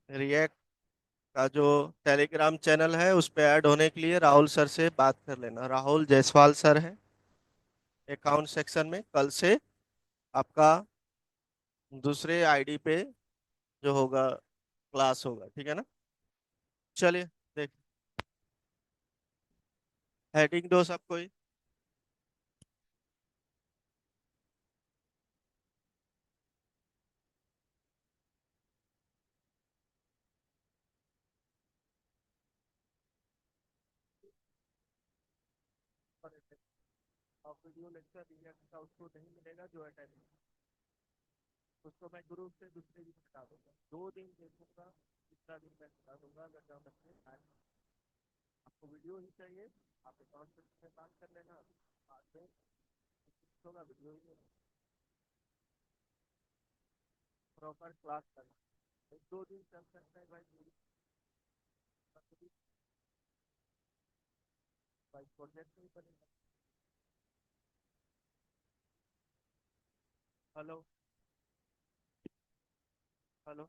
React का जो Telegram channel है उस पे ऐड होने के लिए राहुल सर से बात कर लेना। राहुल जायसवाल सर है अकाउंट सेक्शन में। कल से आपका दूसरे आईडी पे जो होगा क्लास होगा, ठीक है ना। चलिए देख, हेडिंग दो सबको ही। और वीडियो लेक्चर रिएक्ट का उसको नहीं मिलेगा जो अटेंड, उसको मैं ग्रुप से दूसरे दिन हटा दूंगा। 2 दिन देखूंगा, तीसरा दिन मैं हटा दूंगा। अगर जब बच्चे आपको वीडियो ही चाहिए, आप अकाउंट से बात कर लेना। बाद में होगा वीडियो ही प्रॉपर क्लास करना। 1-2 दिन चल सकता है भाई। भाई प्रोजेक्ट नहीं बनेगा। हेलो। हेलो।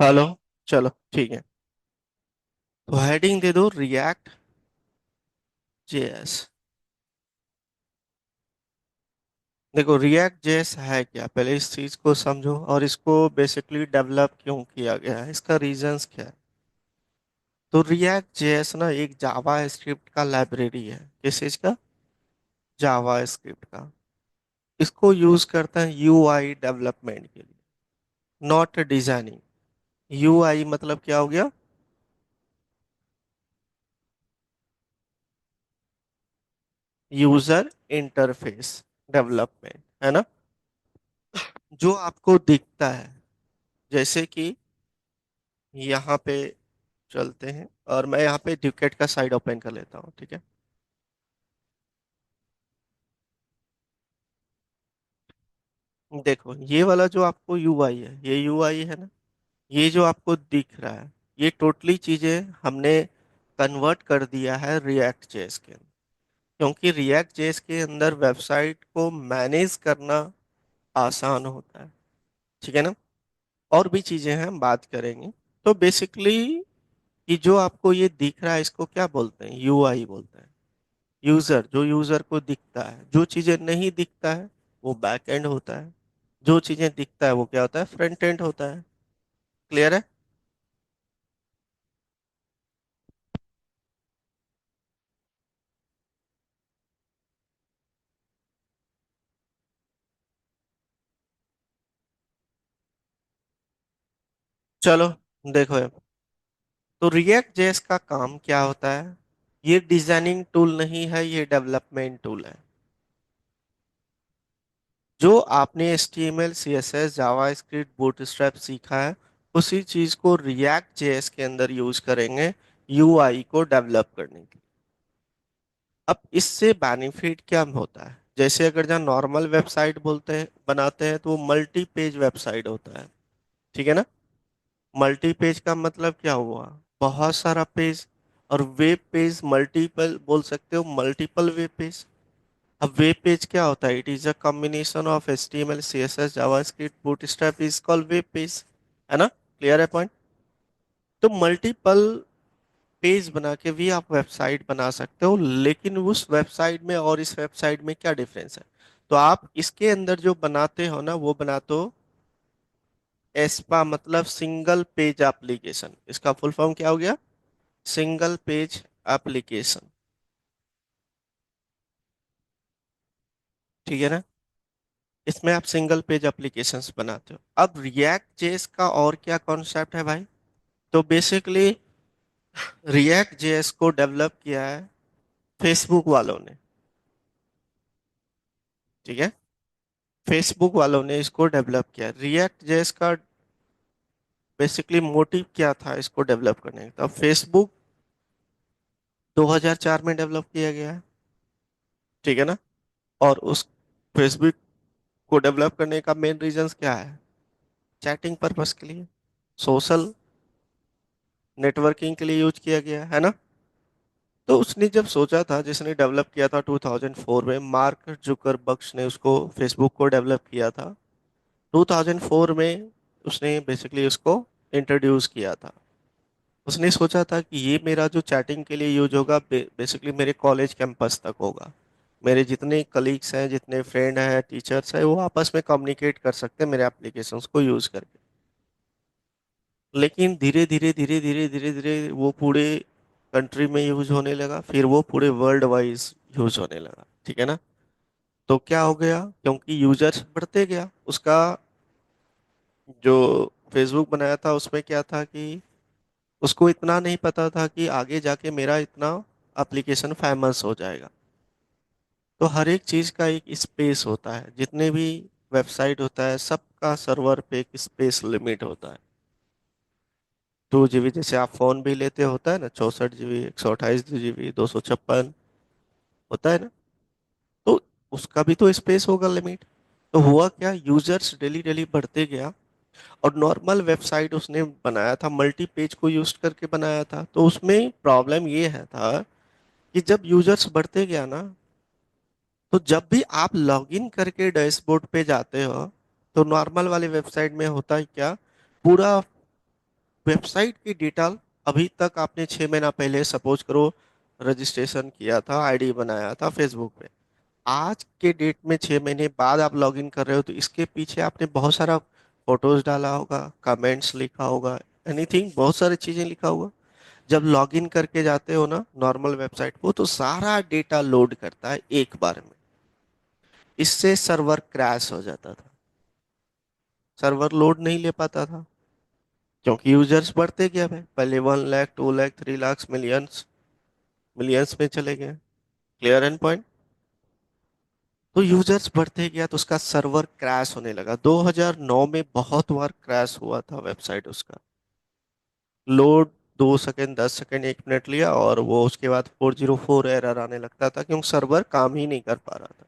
हेलो। चलो ठीक है, तो हेडिंग दे दो रिएक्ट जेएस। देखो रिएक्ट जेएस है क्या, पहले इस चीज को समझो और इसको बेसिकली डेवलप क्यों किया गया है, इसका रीजंस क्या है। तो रिएक्ट जेएस ना एक जावा स्क्रिप्ट का लाइब्रेरी है। किस चीज का? जावा स्क्रिप्ट का। इसको यूज करते हैं यूआई डेवलपमेंट के लिए, नॉट डिजाइनिंग। यूआई मतलब क्या हो गया? यूजर इंटरफेस डेवलपमेंट, है ना। जो आपको दिखता है, जैसे कि यहाँ पे चलते हैं और मैं यहाँ पे ड्यूकेट का साइड ओपन कर लेता हूँ, ठीक है। देखो ये वाला जो आपको यूआई है, ये यूआई है ना, ये जो आपको दिख रहा है, ये टोटली चीजें हमने कन्वर्ट कर दिया है रिएक्ट जेएस के अंदर। क्योंकि रिएक्ट जेएस के अंदर वेबसाइट को मैनेज करना आसान होता है, ठीक है ना। और भी चीजें हैं, हम बात करेंगे। तो बेसिकली ये जो आपको ये दिख रहा है, इसको क्या बोलते हैं? यूआई बोलते हैं। यूजर, जो यूजर को दिखता है। जो चीजें नहीं दिखता है वो बैक एंड होता है। जो चीजें दिखता है वो क्या होता है? फ्रंट एंड होता है। क्लियर है? चलो देखो अब, तो रिएक्ट जेएस का काम क्या होता है? ये डिजाइनिंग टूल नहीं है, ये डेवलपमेंट टूल है। जो आपने HTML CSS जावास्क्रिप्ट बूटस्ट्रैप सीखा है, उसी चीज को रिएक्ट जेएस के अंदर यूज करेंगे यूआई को डेवलप करने के लिए। अब इससे बेनिफिट क्या होता है? जैसे अगर जहाँ नॉर्मल वेबसाइट बोलते हैं बनाते हैं तो वो मल्टी पेज वेबसाइट होता है, ठीक है ना। मल्टी पेज का मतलब क्या हुआ? बहुत सारा पेज। और वेब पेज मल्टीपल बोल सकते हो, मल्टीपल वेब पेज। अब वेब पेज क्या होता है? It is a combination of HTML CSS JavaScript bootstrap is called web page, है ना। क्लियर है पॉइंट? तो मल्टीपल पेज बना के भी आप वेबसाइट बना सकते हो, लेकिन उस वेबसाइट में और इस वेबसाइट में क्या डिफरेंस है? तो आप इसके अंदर जो बनाते हो ना, वो बनाते हो एस्पा, मतलब सिंगल पेज एप्लीकेशन। इसका फुल फॉर्म क्या हो गया? सिंगल पेज एप्लीकेशन, ठीक है ना। इसमें आप सिंगल पेज एप्लीकेशंस बनाते हो। अब रिएक्ट जेएस का और क्या कॉन्सेप्ट है भाई? तो बेसिकली रिएक्ट जेएस को डेवलप किया है फेसबुक वालों ने, ठीक है। फेसबुक वालों ने इसको डेवलप किया। रिएक्ट जेएस का बेसिकली मोटिव क्या था इसको डेवलप करने का? तो फेसबुक 2004 में डेवलप किया गया है, ठीक है ना। और उस फेसबुक को डेवलप करने का मेन रीजंस क्या है? चैटिंग पर्पस के लिए, सोशल नेटवर्किंग के लिए यूज किया गया है ना। तो उसने जब सोचा था, जिसने डेवलप किया था 2004 में, मार्क जुकरबर्ग ने उसको, फेसबुक को डेवलप किया था 2004 में। उसने बेसिकली उसको इंट्रोड्यूस किया था। उसने सोचा था कि ये मेरा जो चैटिंग के लिए यूज होगा, बेसिकली मेरे कॉलेज कैंपस तक होगा। मेरे जितने कलीग्स हैं, जितने फ्रेंड हैं, टीचर्स हैं, वो आपस में कम्युनिकेट कर सकते हैं मेरे एप्लीकेशंस को यूज करके। लेकिन धीरे धीरे धीरे धीरे धीरे धीरे वो पूरे कंट्री में यूज होने लगा, फिर वो पूरे वर्ल्ड वाइज यूज होने लगा। ठीक है ना? तो क्या हो गया, क्योंकि यूजर्स बढ़ते गया, उसका जो फेसबुक बनाया था उसमें क्या था कि उसको इतना नहीं पता था कि आगे जाके मेरा इतना एप्लीकेशन फेमस हो जाएगा। तो हर एक चीज का एक स्पेस होता है, जितने भी वेबसाइट होता है सबका सर्वर पे एक स्पेस लिमिट होता है। 2 GB, जैसे आप फोन भी लेते होता है ना, 64 GB, 128 GB, 256 होता है ना, तो उसका भी तो स्पेस होगा लिमिट। तो हुआ क्या, यूजर्स डेली डेली बढ़ते गया। और नॉर्मल वेबसाइट उसने बनाया था, मल्टी पेज को यूज करके बनाया था, तो उसमें प्रॉब्लम ये है था कि जब यूजर्स बढ़ते गया ना, तो जब भी आप लॉगिन करके डैशबोर्ड पे जाते हो, तो नॉर्मल वाले वेबसाइट में होता है क्या, पूरा वेबसाइट की डिटेल, अभी तक आपने 6 महीना पहले सपोज करो रजिस्ट्रेशन किया था, आईडी बनाया था फेसबुक पे, आज के डेट में 6 महीने बाद आप लॉगिन कर रहे हो, तो इसके पीछे आपने बहुत सारा फोटोज डाला होगा, कमेंट्स लिखा होगा, एनीथिंग, बहुत सारी चीजें लिखा होगा। जब लॉगिन करके जाते हो ना नॉर्मल वेबसाइट को, तो सारा डेटा लोड करता है एक बार में। इससे सर्वर क्रैश हो जाता था, सर्वर लोड नहीं ले पाता था, क्योंकि यूजर्स बढ़ते गया भाई, पहले 1 लाख, 2 लाख, 3 लाख, मिलियंस, मिलियंस में चले गए। Clear and point? तो यूजर्स बढ़ते गया तो उसका सर्वर क्रैश होने लगा। 2009 में बहुत बार क्रैश हुआ था वेबसाइट उसका। लोड 2 सेकंड, 10 सेकंड, 1 मिनट लिया, और वो उसके बाद 404 एरर आने लगता था, क्योंकि सर्वर काम ही नहीं कर पा रहा था।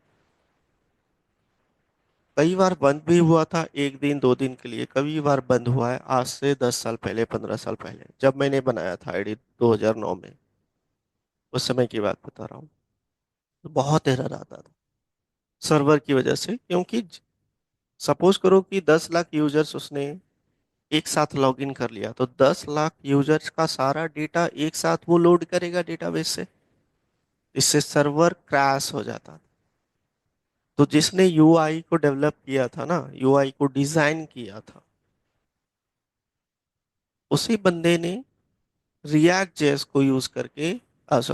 कई बार बंद भी हुआ था, 1 दिन 2 दिन के लिए, कई बार बंद हुआ है, आज से 10 साल पहले, 15 साल पहले, जब मैंने बनाया था आईडी 2009 में, उस समय की बात बता रहा हूँ। तो बहुत एरर आता था सर्वर की वजह से, क्योंकि सपोज करो कि 10 लाख यूजर्स उसने एक साथ लॉगिन कर लिया, तो 10 लाख यूजर्स का सारा डेटा एक साथ वो लोड करेगा डेटाबेस से। इससे सर्वर क्रैश हो जाता। तो जिसने यूआई को डेवलप किया था ना, यूआई को डिजाइन किया था, उसी बंदे ने रिएक्ट जेएस को यूज करके,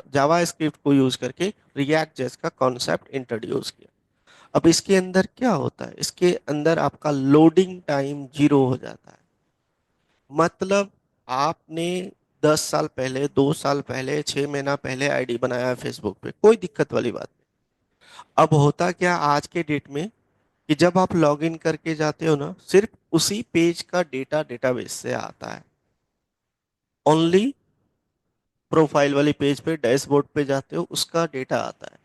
जावा स्क्रिप्ट को यूज करके रिएक्ट जेएस का कॉन्सेप्ट इंट्रोड्यूस किया। अब इसके अंदर क्या होता है, इसके अंदर आपका लोडिंग टाइम 0 हो जाता है। मतलब आपने 10 साल पहले, 2 साल पहले, 6 महीना पहले आईडी बनाया है फेसबुक पे, कोई दिक्कत वाली बात नहीं। अब होता क्या आज के डेट में, कि जब आप लॉगिन करके जाते हो ना, सिर्फ उसी पेज का डेटा डेटाबेस से आता है। ओनली प्रोफाइल वाली पेज पे, डैशबोर्ड पे जाते हो, उसका डेटा आता है।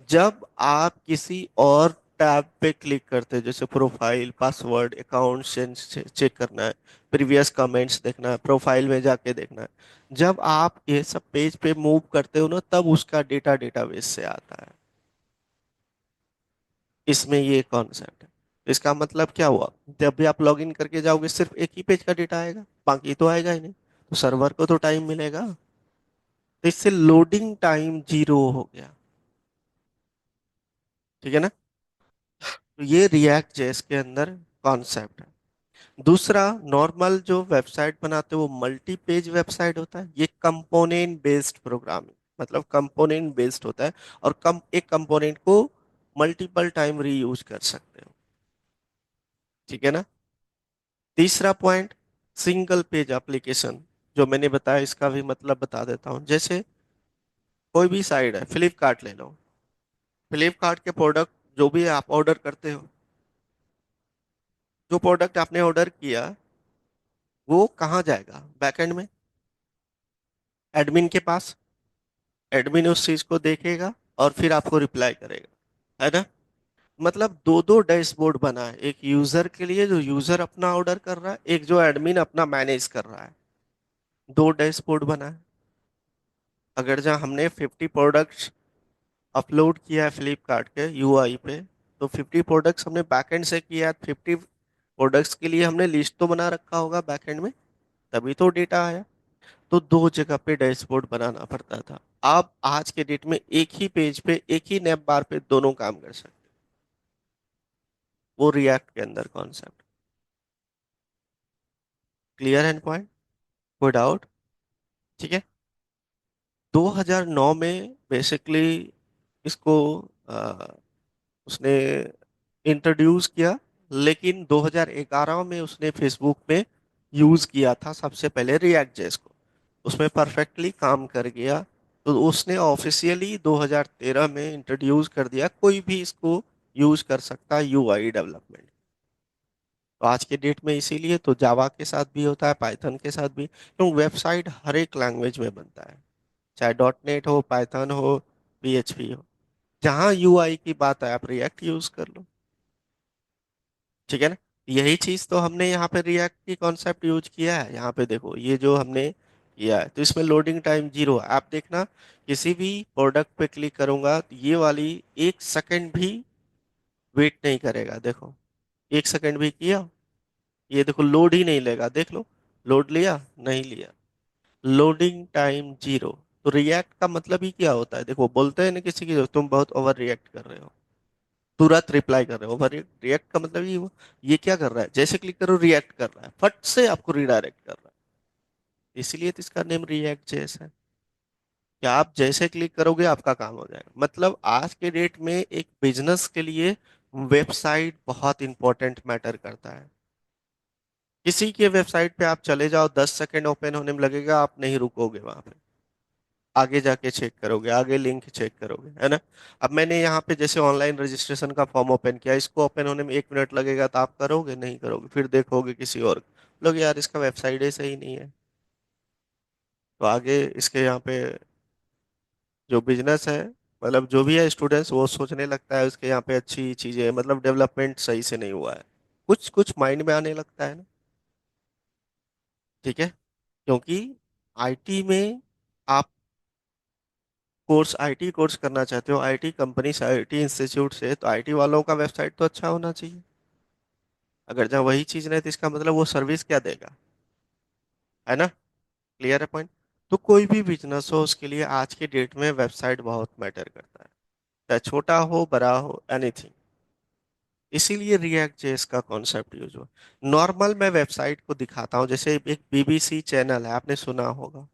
जब आप किसी और टैब पे क्लिक करते हो, जैसे प्रोफाइल, पासवर्ड, अकाउंट चेक करना है, प्रीवियस कमेंट्स देखना है, प्रोफाइल में जाके देखना है, जब आप ये सब पेज पे मूव करते हो ना, तब उसका डेटा डेटाबेस से आता है। इसमें ये कॉन्सेप्ट है। इसका मतलब क्या हुआ, जब भी आप लॉगिन करके जाओगे सिर्फ एक ही पेज का डेटा आएगा, बाकी तो आएगा ही नहीं, तो सर्वर को तो टाइम मिलेगा। तो इससे लोडिंग टाइम 0 हो गया। ठीक है ना? तो ये रिएक्ट जेएस के अंदर कॉन्सेप्ट है। दूसरा, नॉर्मल जो वेबसाइट बनाते हैं वो मल्टी पेज वेबसाइट होता है, ये कंपोनेंट बेस्ड प्रोग्रामिंग, मतलब कंपोनेंट बेस्ड होता है, और एक कंपोनेंट को मल्टीपल टाइम रीयूज कर सकते हो। ठीक है ना? तीसरा पॉइंट, सिंगल पेज एप्लीकेशन, जो मैंने बताया इसका भी मतलब बता देता हूँ। जैसे कोई भी साइट है, फ्लिपकार्ट ले लो, फ्लिपकार्ट के प्रोडक्ट जो भी आप ऑर्डर करते हो, जो प्रोडक्ट आपने ऑर्डर किया, वो कहाँ जाएगा, बैकएंड में, एडमिन के पास। एडमिन उस चीज को देखेगा और फिर आपको रिप्लाई करेगा, है ना? मतलब दो दो डैशबोर्ड बना है, एक यूजर के लिए जो यूजर अपना ऑर्डर कर रहा है, एक जो एडमिन अपना मैनेज कर रहा है, 2 डैशबोर्ड बना है। अगर जहाँ हमने 50 प्रोडक्ट्स अपलोड किया है फ्लिपकार्ट के यूआई पे, तो 50 प्रोडक्ट्स हमने बैकएंड से किया है, 50 प्रोडक्ट्स के लिए हमने लिस्ट तो बना रखा होगा बैकएंड में, तभी तो डेटा आया। तो दो जगह पे डैशबोर्ड बनाना पड़ता था। आप आज के डेट में एक ही पेज पे, एक ही नैप बार पे दोनों काम कर सकते हैं। वो रिएक्ट के अंदर कॉन्सेप्ट। Clear and point? कोई डाउट? ठीक है। 2009 में बेसिकली इसको उसने इंट्रोड्यूस किया, लेकिन 2011 में उसने फेसबुक में यूज किया था सबसे पहले रिएक्ट जेएस को। उसमें परफेक्टली काम कर गया। तो उसने ऑफिशियली 2013 में इंट्रोड्यूस कर दिया, कोई भी इसको यूज कर सकता है यूआई डेवलपमेंट। तो आज के डेट में इसीलिए तो जावा के साथ भी होता है, पाइथन के साथ भी, क्योंकि वेबसाइट हर एक लैंग्वेज में बनता है, चाहे डॉट नेट हो, पाइथन हो, पीएचपी हो। जहां यूआई की बात है, आप रिएक्ट यूज कर लो। ठीक है ना? यही चीज तो हमने यहाँ पे रिएक्ट की कॉन्सेप्ट यूज किया है। यहाँ पे देखो, ये जो हमने किया है, तो इसमें लोडिंग टाइम जीरो है। आप देखना, किसी भी प्रोडक्ट पे क्लिक करूंगा तो ये वाली 1 सेकंड भी वेट नहीं करेगा। देखो, 1 सेकंड भी किया, ये देखो लोड ही नहीं लेगा। देख लो, लोड लिया नहीं लिया, लोडिंग टाइम जीरो। तो रिएक्ट का मतलब ही क्या होता है? देखो, बोलते हैं ना किसी की, तुम बहुत ओवर रिएक्ट कर रहे हो, तुरंत रिप्लाई कर रहे हो। ओवर रिएक्ट का मतलब ये क्या कर रहा है? जैसे क्लिक करो रिएक्ट कर रहा है, फट से आपको रिडायरेक्ट कर रहा है। इसीलिए तो इसका नेम रिएक्ट जेएस है। कि आप जैसे क्लिक करोगे आपका काम हो जाएगा। मतलब आज के डेट में एक बिजनेस के लिए वेबसाइट बहुत इंपॉर्टेंट मैटर करता है। किसी के वेबसाइट पे आप चले जाओ, 10 सेकंड ओपन होने में लगेगा, आप नहीं रुकोगे वहां पे, आगे जाके चेक करोगे, आगे लिंक चेक करोगे, है ना? अब मैंने यहाँ पे जैसे ऑनलाइन रजिस्ट्रेशन का फॉर्म ओपन किया, इसको ओपन होने में 1 मिनट लगेगा, तो आप करोगे नहीं करोगे? फिर देखोगे किसी और लोग, यार इसका वेबसाइट ही सही नहीं है। तो आगे इसके यहाँ पे जो बिजनेस है, मतलब जो भी है स्टूडेंट्स, वो सोचने लगता है उसके यहाँ पे अच्छी चीजें, मतलब डेवलपमेंट सही से नहीं हुआ है, कुछ कुछ माइंड में आने लगता है ना। ठीक है। क्योंकि आईटी में आप आईटी कोर्स करना चाहते हो, आईटी कंपनी से, आईटी इंस्टीट्यूट से, तो आईटी वालों का वेबसाइट तो अच्छा होना चाहिए। अगर जहाँ वही चीज नहीं, तो इसका मतलब वो सर्विस क्या देगा? है ना? क्लियर है पॉइंट? तो कोई भी बिजनेस हो, उसके लिए आज के डेट में वेबसाइट बहुत मैटर करता है, चाहे छोटा हो बड़ा हो, एनीथिंग। इसीलिए रिएक्ट जेएस का कॉन्सेप्ट यूज हुआ। नॉर्मल मैं वेबसाइट को दिखाता हूँ, जैसे एक बीबीसी चैनल है, आपने सुना होगा,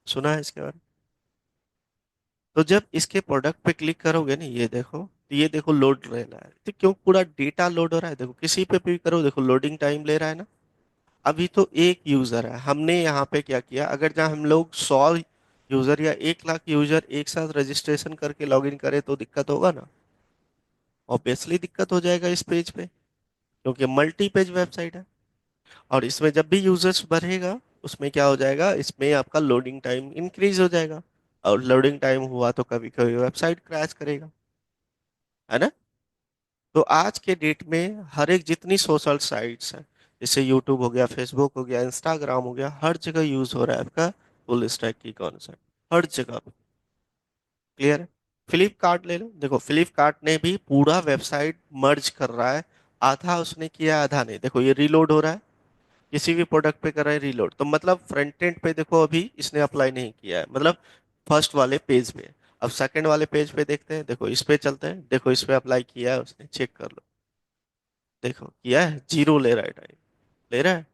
सुना है इसके बारे में? तो जब इसके प्रोडक्ट पे क्लिक करोगे ना, ये देखो, तो ये देखो लोड ले रहा है, तो क्यों पूरा डेटा लोड हो रहा है? देखो, किसी पे भी करो, देखो लोडिंग टाइम ले रहा है ना। अभी तो एक यूजर है, हमने यहाँ पे क्या किया, अगर जहाँ हम लोग 100 यूजर या 1 लाख यूजर एक साथ रजिस्ट्रेशन करके लॉगिन करें, तो दिक्कत होगा ना? ऑब्वियसली दिक्कत हो जाएगा इस पेज पे, क्योंकि मल्टी पेज वेबसाइट है। और इसमें जब भी यूजर्स बढ़ेगा, उसमें क्या हो जाएगा, इसमें आपका लोडिंग टाइम इंक्रीज हो जाएगा। और लोडिंग टाइम हुआ तो कभी कभी वेबसाइट क्रैश करेगा, है ना? तो आज के डेट में हर एक जितनी सोशल साइट्स हैं, जैसे यूट्यूब हो गया, फेसबुक हो गया, इंस्टाग्राम हो गया, हर जगह यूज हो रहा है आपका फुल स्टैक की कॉन्सेप्ट, हर जगह। क्लियर है? फ्लिपकार्ट ले लो, देखो फ्लिपकार्ट ने भी पूरा वेबसाइट मर्ज कर रहा है। आधा उसने किया, आधा नहीं। देखो, ये रीलोड हो रहा है, किसी भी प्रोडक्ट पे कर रहा है रीलोड, तो मतलब फ्रंट एंड पे देखो अभी इसने अप्लाई नहीं किया है, मतलब फर्स्ट वाले पेज पे। अब सेकंड वाले पेज पे देखते हैं, देखो इस पे चलते हैं, देखो इस पे अप्लाई किया है उसने, चेक कर लो। देखो किया है, जीरो ले रहा है टाइम, ले रहा है,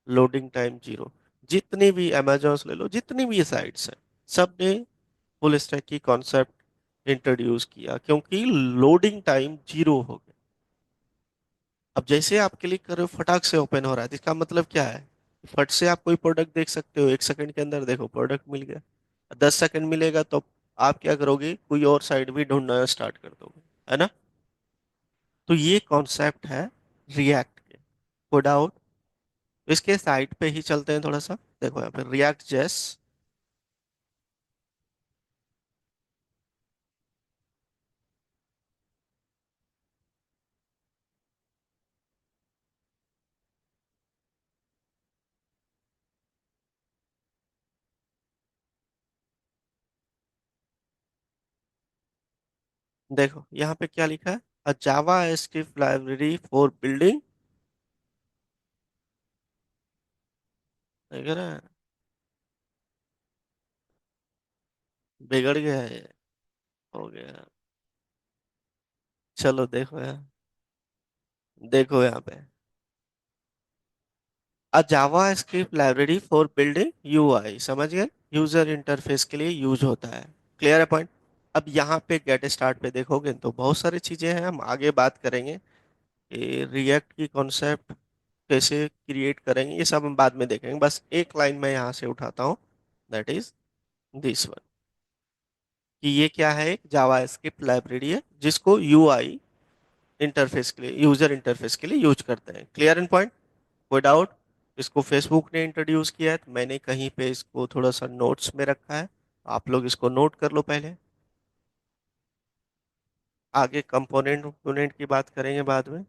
लोडिंग टाइम जीरो। जितनी भी अमेजोन ले लो, जितनी भी साइट्स हैं, सब ने फुल स्टैक की कॉन्सेप्ट इंट्रोड्यूस किया, क्योंकि लोडिंग टाइम जीरो हो गया। अब जैसे आप क्लिक कर रहे हो, फटाक से ओपन हो रहा है, तो इसका मतलब क्या है? फट से आप कोई प्रोडक्ट देख सकते हो, 1 सेकंड के अंदर देखो प्रोडक्ट मिल गया। 10 सेकंड मिलेगा तो आप क्या करोगे, कोई और साइट भी ढूंढना स्टार्ट कर दोगे, है ना? तो ये कॉन्सेप्ट है रिएक्ट के। कोई डाउट? इसके साइट पे ही चलते हैं थोड़ा सा। देखो यहाँ पे रिएक्ट जेस। देखो यहाँ पे क्या लिखा है, अ JavaScript library for building, देख रहा है, बिगड़ गया है ये, हो गया। चलो देखो यार, देखो यहाँ पे, a JavaScript library for building UI, समझ गए, यूजर इंटरफेस के लिए यूज होता है। क्लियर है पॉइंट। अब यहाँ पे गेट स्टार्ट पे देखोगे तो बहुत सारी चीजें हैं, हम आगे बात करेंगे कि रिएक्ट की कॉन्सेप्ट कैसे क्रिएट करेंगे, ये सब हम बाद में देखेंगे। बस एक लाइन मैं यहाँ से उठाता हूँ, दैट इज दिस वन, कि ये क्या है, एक जावा स्क्रिप्ट लाइब्रेरी है जिसको यूआई इंटरफेस के लिए, यूजर इंटरफेस के लिए यूज करते हैं। क्लियर इन पॉइंट, कोई डाउट। इसको फेसबुक ने इंट्रोड्यूस किया है, तो मैंने कहीं पे इसको थोड़ा सा नोट्स में रखा है, आप लोग इसको नोट कर लो पहले, आगे कंपोनेंट कंपोनेंट की बात करेंगे बाद में।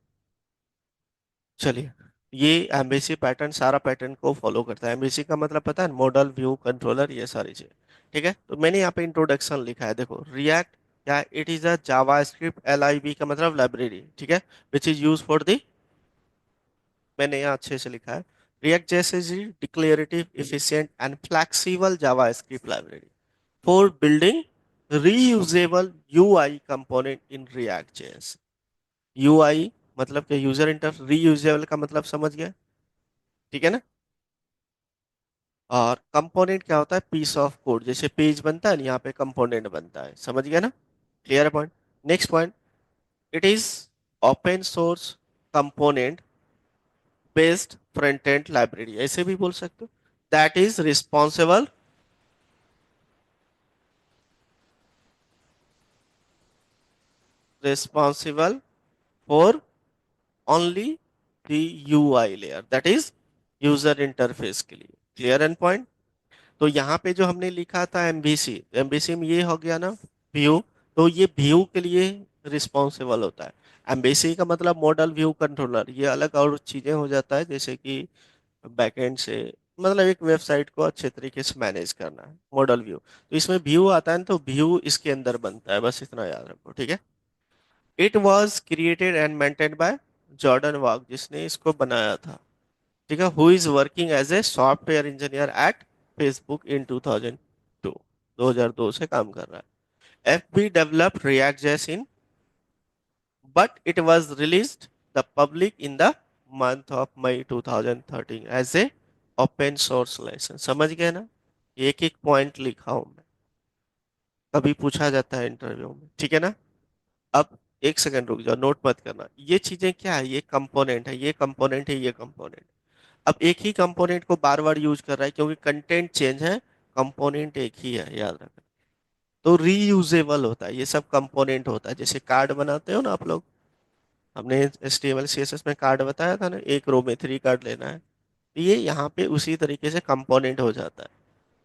चलिए, ये एमबीसी पैटर्न सारा पैटर्न को फॉलो करता है। एमबीसी का मतलब पता है, मॉडल व्यू कंट्रोलर, ये सारी चीज। ठीक है, तो मैंने यहाँ पे इंट्रोडक्शन लिखा है, देखो रिएक्ट क्या, it is a JavaScript, L I B का मतलब लाइब्रेरी, ठीक है, which is use for the, मैंने यहाँ अच्छे से लिखा है, रिएक्ट जैसे declarative efficient and flexible JavaScript library for building reusable UI component in React JS. UI मतलब कि यूजर इंटरफेस, रीयूजेबल का मतलब समझ गया, ठीक है ना। और कंपोनेंट क्या होता है, पीस ऑफ कोड, जैसे पेज बनता है ना, यहाँ पे कंपोनेंट बनता है, समझ गया ना। Clear point. Next point, it is open source component based front end library, ऐसे भी बोल सकते हो, that is responsible for only the UI layer, that is user interface के लिए। Clear and point. तो यहाँ पे जो हमने लिखा था एमबीसी, एमबीसी में ये हो गया ना, व्यू, तो ये व्यू के लिए रिस्पॉन्सिबल होता है। एमबीसी का मतलब मॉडल व्यू कंट्रोलर, ये अलग और चीजें हो जाता है, जैसे कि बैकएंड से, मतलब एक वेबसाइट को अच्छे तरीके से मैनेज करना है, मॉडल व्यू। तो इसमें व्यू आता है ना, तो व्यू इसके अंदर बनता है, बस इतना याद रखो, ठीक है। It was created and maintained by Jordan Walke, जिसने इसको बनाया था, ठीक है, who is working as a software engineer at Facebook in 2002, 2002 से काम कर रहा है। F B developed React JS in, but it was released the public in the month of May 2013 as a open source licence, समझ गए ना। एक एक पॉइंट लिखा हूं मैं, कभी पूछा जाता है इंटरव्यू में, ठीक है ना। अब एक सेकंड रुक जाओ, नोट मत करना, ये चीजें क्या है, ये कंपोनेंट है, ये कंपोनेंट है, ये कंपोनेंट। अब एक ही कंपोनेंट को बार बार यूज कर रहा है क्योंकि कंटेंट चेंज है, कंपोनेंट एक ही है, याद रखना। तो रीयूजेबल होता है, ये सब कंपोनेंट होता है, जैसे कार्ड बनाते हो ना आप लोग, हमने HTML CSS में कार्ड बताया था ना, एक रो में 3 कार्ड लेना है, तो ये यहाँ पे उसी तरीके से कंपोनेंट हो जाता है।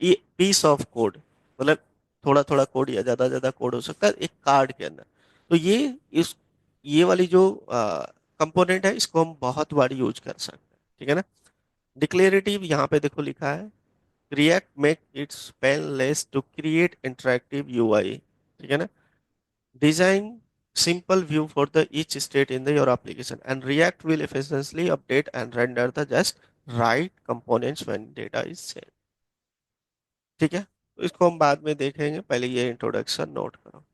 ये पीस ऑफ कोड, मतलब थोड़ा थोड़ा कोड या ज्यादा ज्यादा कोड हो सकता है एक कार्ड के अंदर। तो ये इस, ये वाली जो कंपोनेंट है, इसको हम बहुत बार यूज कर सकते हैं, ठीक है ना। डिक्लेरेटिव यहाँ पे देखो लिखा है, React make it painless to create interactive UI, ठीक है ना। Design simple view for the each state in your application and React will efficiently update and render the just right components when data is sent, ठीक है। तो इसको हम बाद में देखेंगे, पहले ये इंट्रोडक्शन नोट करो।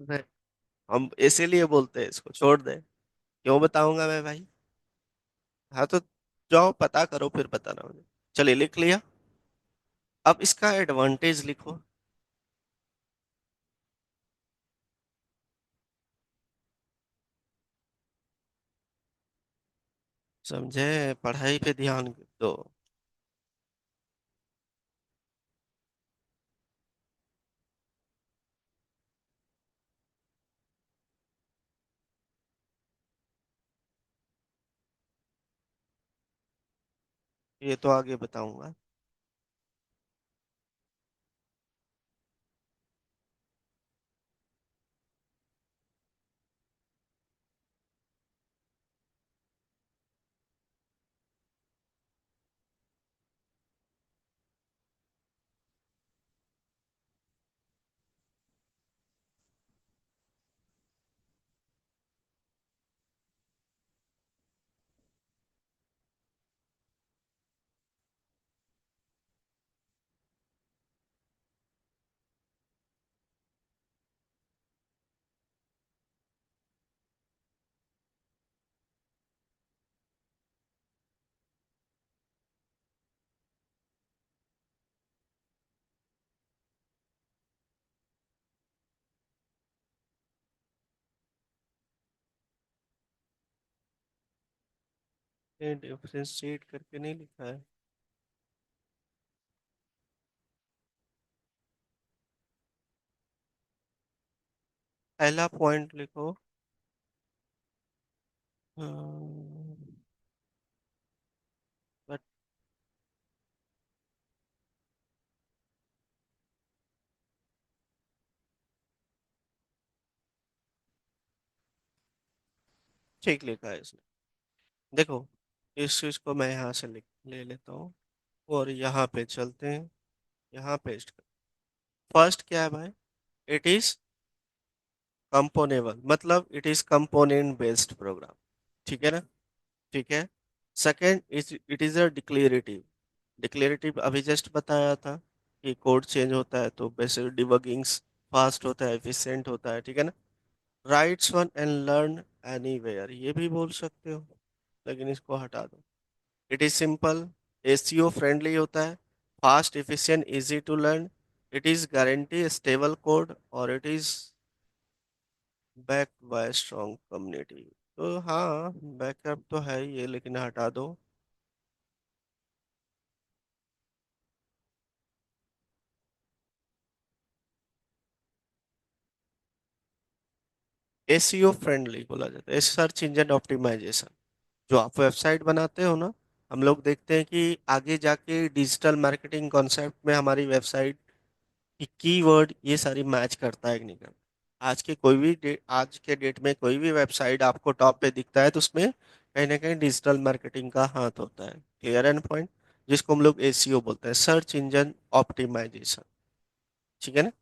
नहीं, हम इसीलिए बोलते हैं इसको छोड़ दे। क्यों बताऊंगा मैं भाई। हाँ तो जाओ पता करो फिर बताना मुझे। चलिए लिख लिया। अब इसका एडवांटेज लिखो। समझे, पढ़ाई पे ध्यान दो। ये तो आगे बताऊंगा। ये डिफरेंशिएट करके नहीं लिखा है। पहला पॉइंट लिखो। बट ठीक लिखा है इसने। देखो, इस चीज को मैं यहाँ से लिख ले लेता हूँ और यहाँ पे चलते हैं। यहाँ पेस्ट कर। फर्स्ट क्या है भाई? इट इज कंपोनेबल, मतलब it is component based program. ठीक है ना? ठीक है। Second is it is a declarative. Declarative अभी जस्ट बताया था कि कोड चेंज होता है तो बेसिक डिबगिंग्स फास्ट होता है, एफिशिएंट होता है। ठीक है ना? Writes one and learn anywhere, ये भी बोल सकते हो, लेकिन इसको हटा दो। It is simple, SEO friendly होता है, fast efficient easy to learn, it is guarantee stable code, और it is backed by strong community. तो हाँ, बैकअप तो है ही ये, लेकिन हटा दो। एसईओ फ्रेंडली बोला जाता है, सर्च इंजन ऑप्टिमाइजेशन। जो आप वेबसाइट बनाते हो ना, हम लोग देखते हैं कि आगे जाके डिजिटल मार्केटिंग कॉन्सेप्ट में हमारी वेबसाइट की कीवर्ड ये सारी मैच करता है कि नहीं करता। आज के डेट में कोई भी वेबसाइट आपको टॉप पे दिखता है तो उसमें कहीं ना कहीं डिजिटल मार्केटिंग का हाथ होता है। Clear and point. जिसको हम लोग एसईओ बोलते हैं, सर्च इंजन ऑप्टिमाइजेशन। ठीक है ना?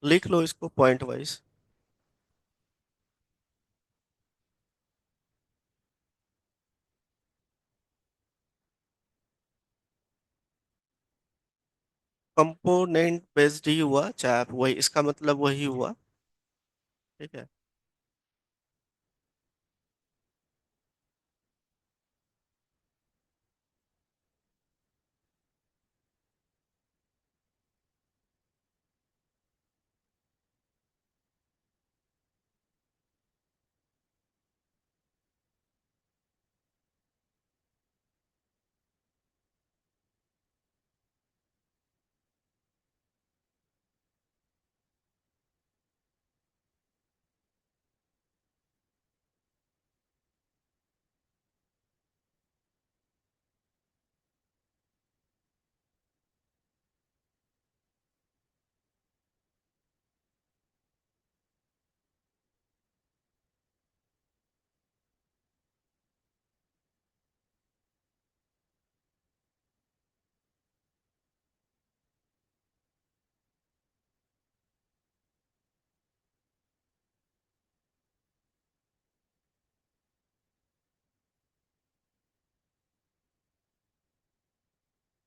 लिख लो इसको पॉइंट वाइज। कंपोनेंट बेस्ड ही हुआ, चाहे आप वही, इसका मतलब वही हुआ। ठीक है।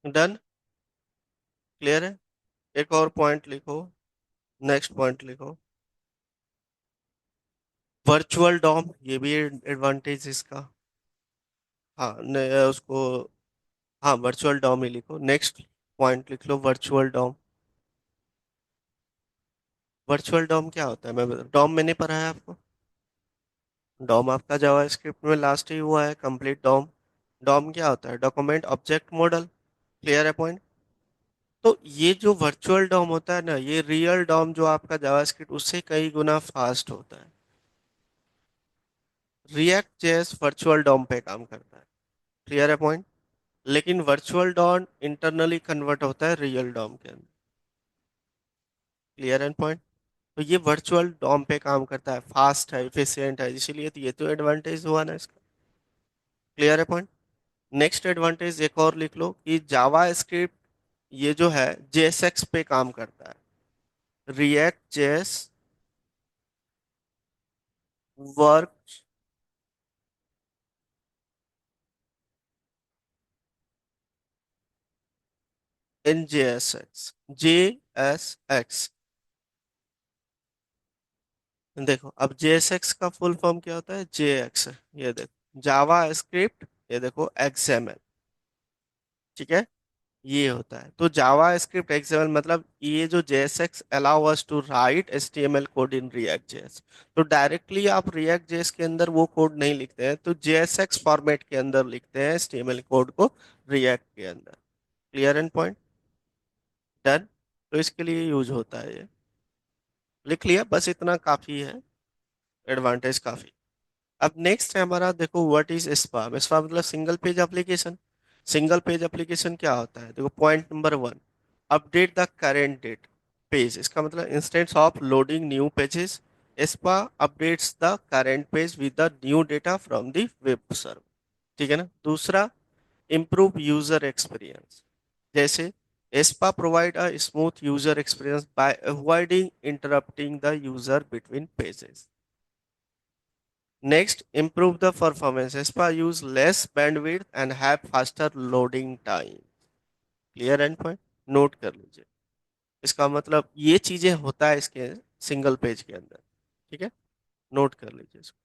डन। क्लियर है। एक और पॉइंट लिखो। नेक्स्ट पॉइंट लिखो। वर्चुअल डॉम, ये भी एडवांटेज इसका। हाँ उसको, हाँ वर्चुअल डॉम ही लिखो, नेक्स्ट पॉइंट लिख लो वर्चुअल डॉम। वर्चुअल डॉम क्या होता है, डॉम मैंने पढ़ा है आपको। डॉम आपका जावास्क्रिप्ट में लास्ट ही हुआ है कंप्लीट डॉम। डॉम क्या होता है, डॉक्यूमेंट ऑब्जेक्ट मॉडल। क्लियर है पॉइंट। तो ये जो वर्चुअल डॉम होता है ना, ये रियल डॉम जो आपका जावास्क्रिप्ट उससे कई गुना फास्ट होता है। रिएक्ट जेएस वर्चुअल डॉम पे काम करता है। क्लियर है पॉइंट। लेकिन वर्चुअल डॉम इंटरनली कन्वर्ट होता है रियल डॉम के अंदर। क्लियर है पॉइंट। तो ये वर्चुअल डॉम पे काम करता है, फास्ट है, इफिशियंट है, इसीलिए तो ये तो एडवांटेज हुआ ना इसका। क्लियर है पॉइंट। नेक्स्ट एडवांटेज एक और लिख लो कि जावा स्क्रिप्ट ये जो है जेएसएक्स पे काम करता है। React JS work in JSX. JSX, देखो अब जेएसएक्स का फुल फॉर्म क्या होता है, जेएक्स। ये देखो जावा स्क्रिप्ट, ये देखो एक्सएमएल। ठीक है, ये होता है। तो जावा स्क्रिप्ट एक्सएमएल मतलब ये जो JSX allow us to write HTML code in React JS. तो डायरेक्टली आप रिएक्ट जेएस के अंदर वो कोड नहीं लिखते हैं, तो जेएसएक्स फॉर्मेट के अंदर लिखते हैं एचटीएमएल कोड को रिएक्ट के अंदर। Clear and point. डन। तो इसके लिए यूज होता है ये। लिख लिया, बस इतना काफी है, एडवांटेज काफी। अब नेक्स्ट है हमारा, देखो व्हाट इज स्पा। स्पा मतलब single page application. Single page application क्या होता है, देखो point number one, update the current date page. इसका मतलब instance of loading new pages, SPA updates the current page with the new data from the web server. ठीक है ना। दूसरा, improve user experience, जैसे SPA provide a smooth user experience by avoiding interrupting the user between pages. Next, improve the performance. Espa use less bandwidth and have faster loading time. Clear end point? Note कर लीजिए। इसका मतलब ये चीजें होता है इसके सिंगल पेज के अंदर। ठीक है, नोट कर लीजिए इसको।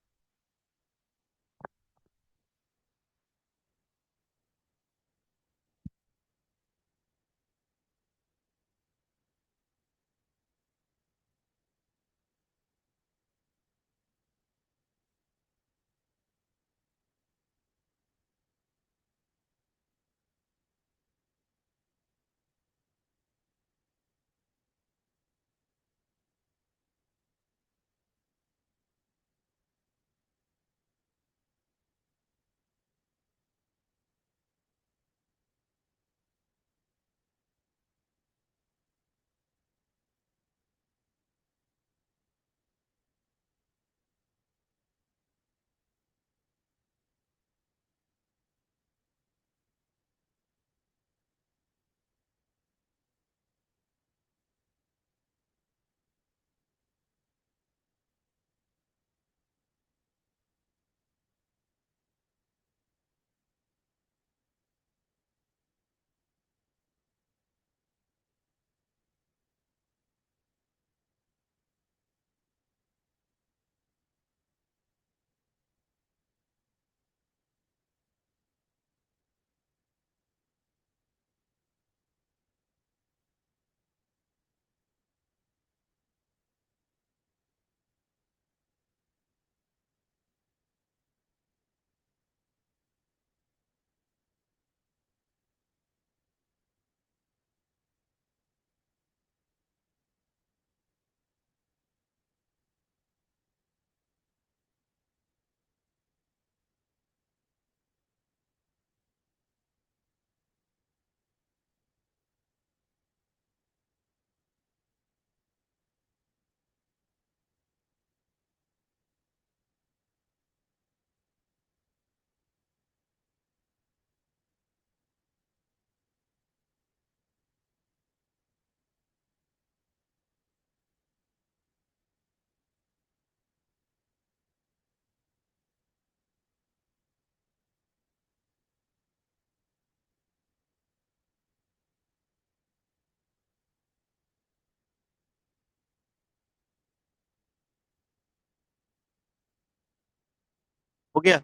हो गया।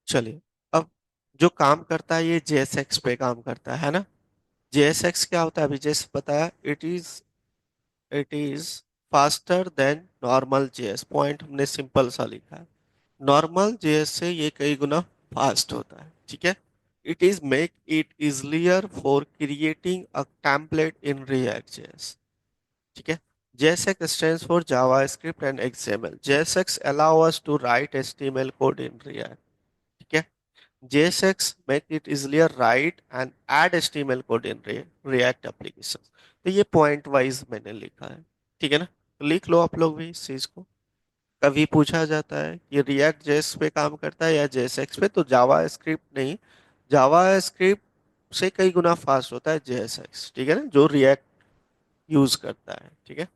चलिए, अब जो काम करता है ये JSX पे काम करता है ना। JSX क्या होता है, अभी जैसे बताया, it is faster than normal JS. Point हमने सिंपल सा लिखा है, नॉर्मल जेएस से ये कई गुना फास्ट होता है, ठीक है। It is make it easier for creating a template in React JS, ठीक है। JSX stands for JavaScript and XML. JSX allow us to write HTML code in React, ठीक है। JSX make it easier write and add HTML code in React application। तो ये point wise मैंने लिखा है, ठीक है ना। तो लिख लो आप लोग भी इस चीज को। कभी पूछा जाता है कि रिएक्ट जेएस पे काम करता है या JSX पे, तो जावा स्क्रिप्ट नहीं, जावा स्क्रिप्ट से कई गुना फास्ट होता है JSX, ठीक है ना, जो रिएक्ट यूज करता है, ठीक है।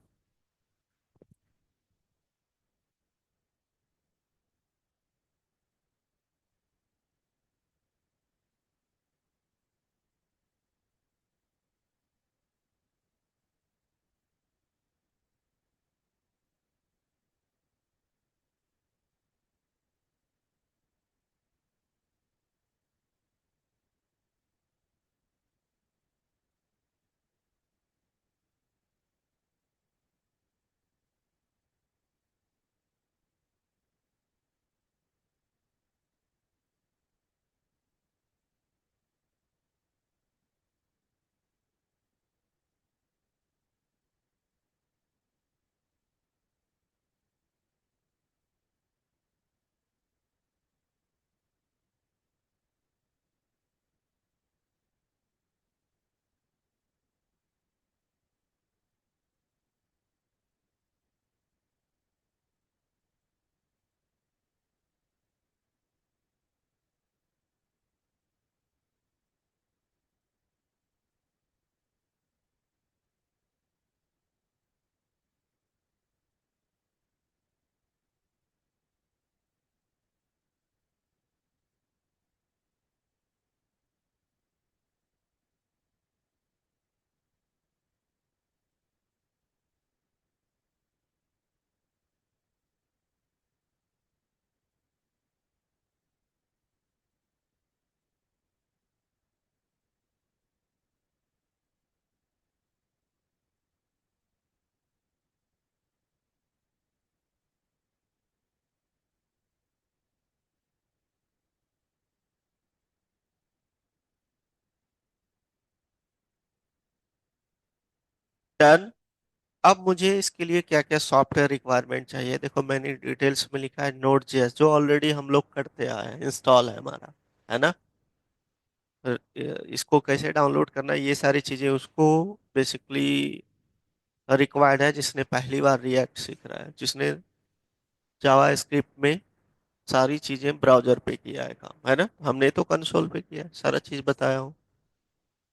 डन। अब मुझे इसके लिए क्या क्या सॉफ्टवेयर रिक्वायरमेंट चाहिए, देखो मैंने डिटेल्स में लिखा है नोड जेएस, जो ऑलरेडी हम लोग करते आए हैं, इंस्टॉल है हमारा, है ना। इसको कैसे डाउनलोड करना है, ये सारी चीजें उसको बेसिकली रिक्वायर्ड है जिसने पहली बार रिएक्ट सीख रहा है, जिसने जावा स्क्रिप्ट में सारी चीजें ब्राउजर पे किया है काम, है ना। हमने तो कंसोल पे किया है, सारा चीज बताया हूँ।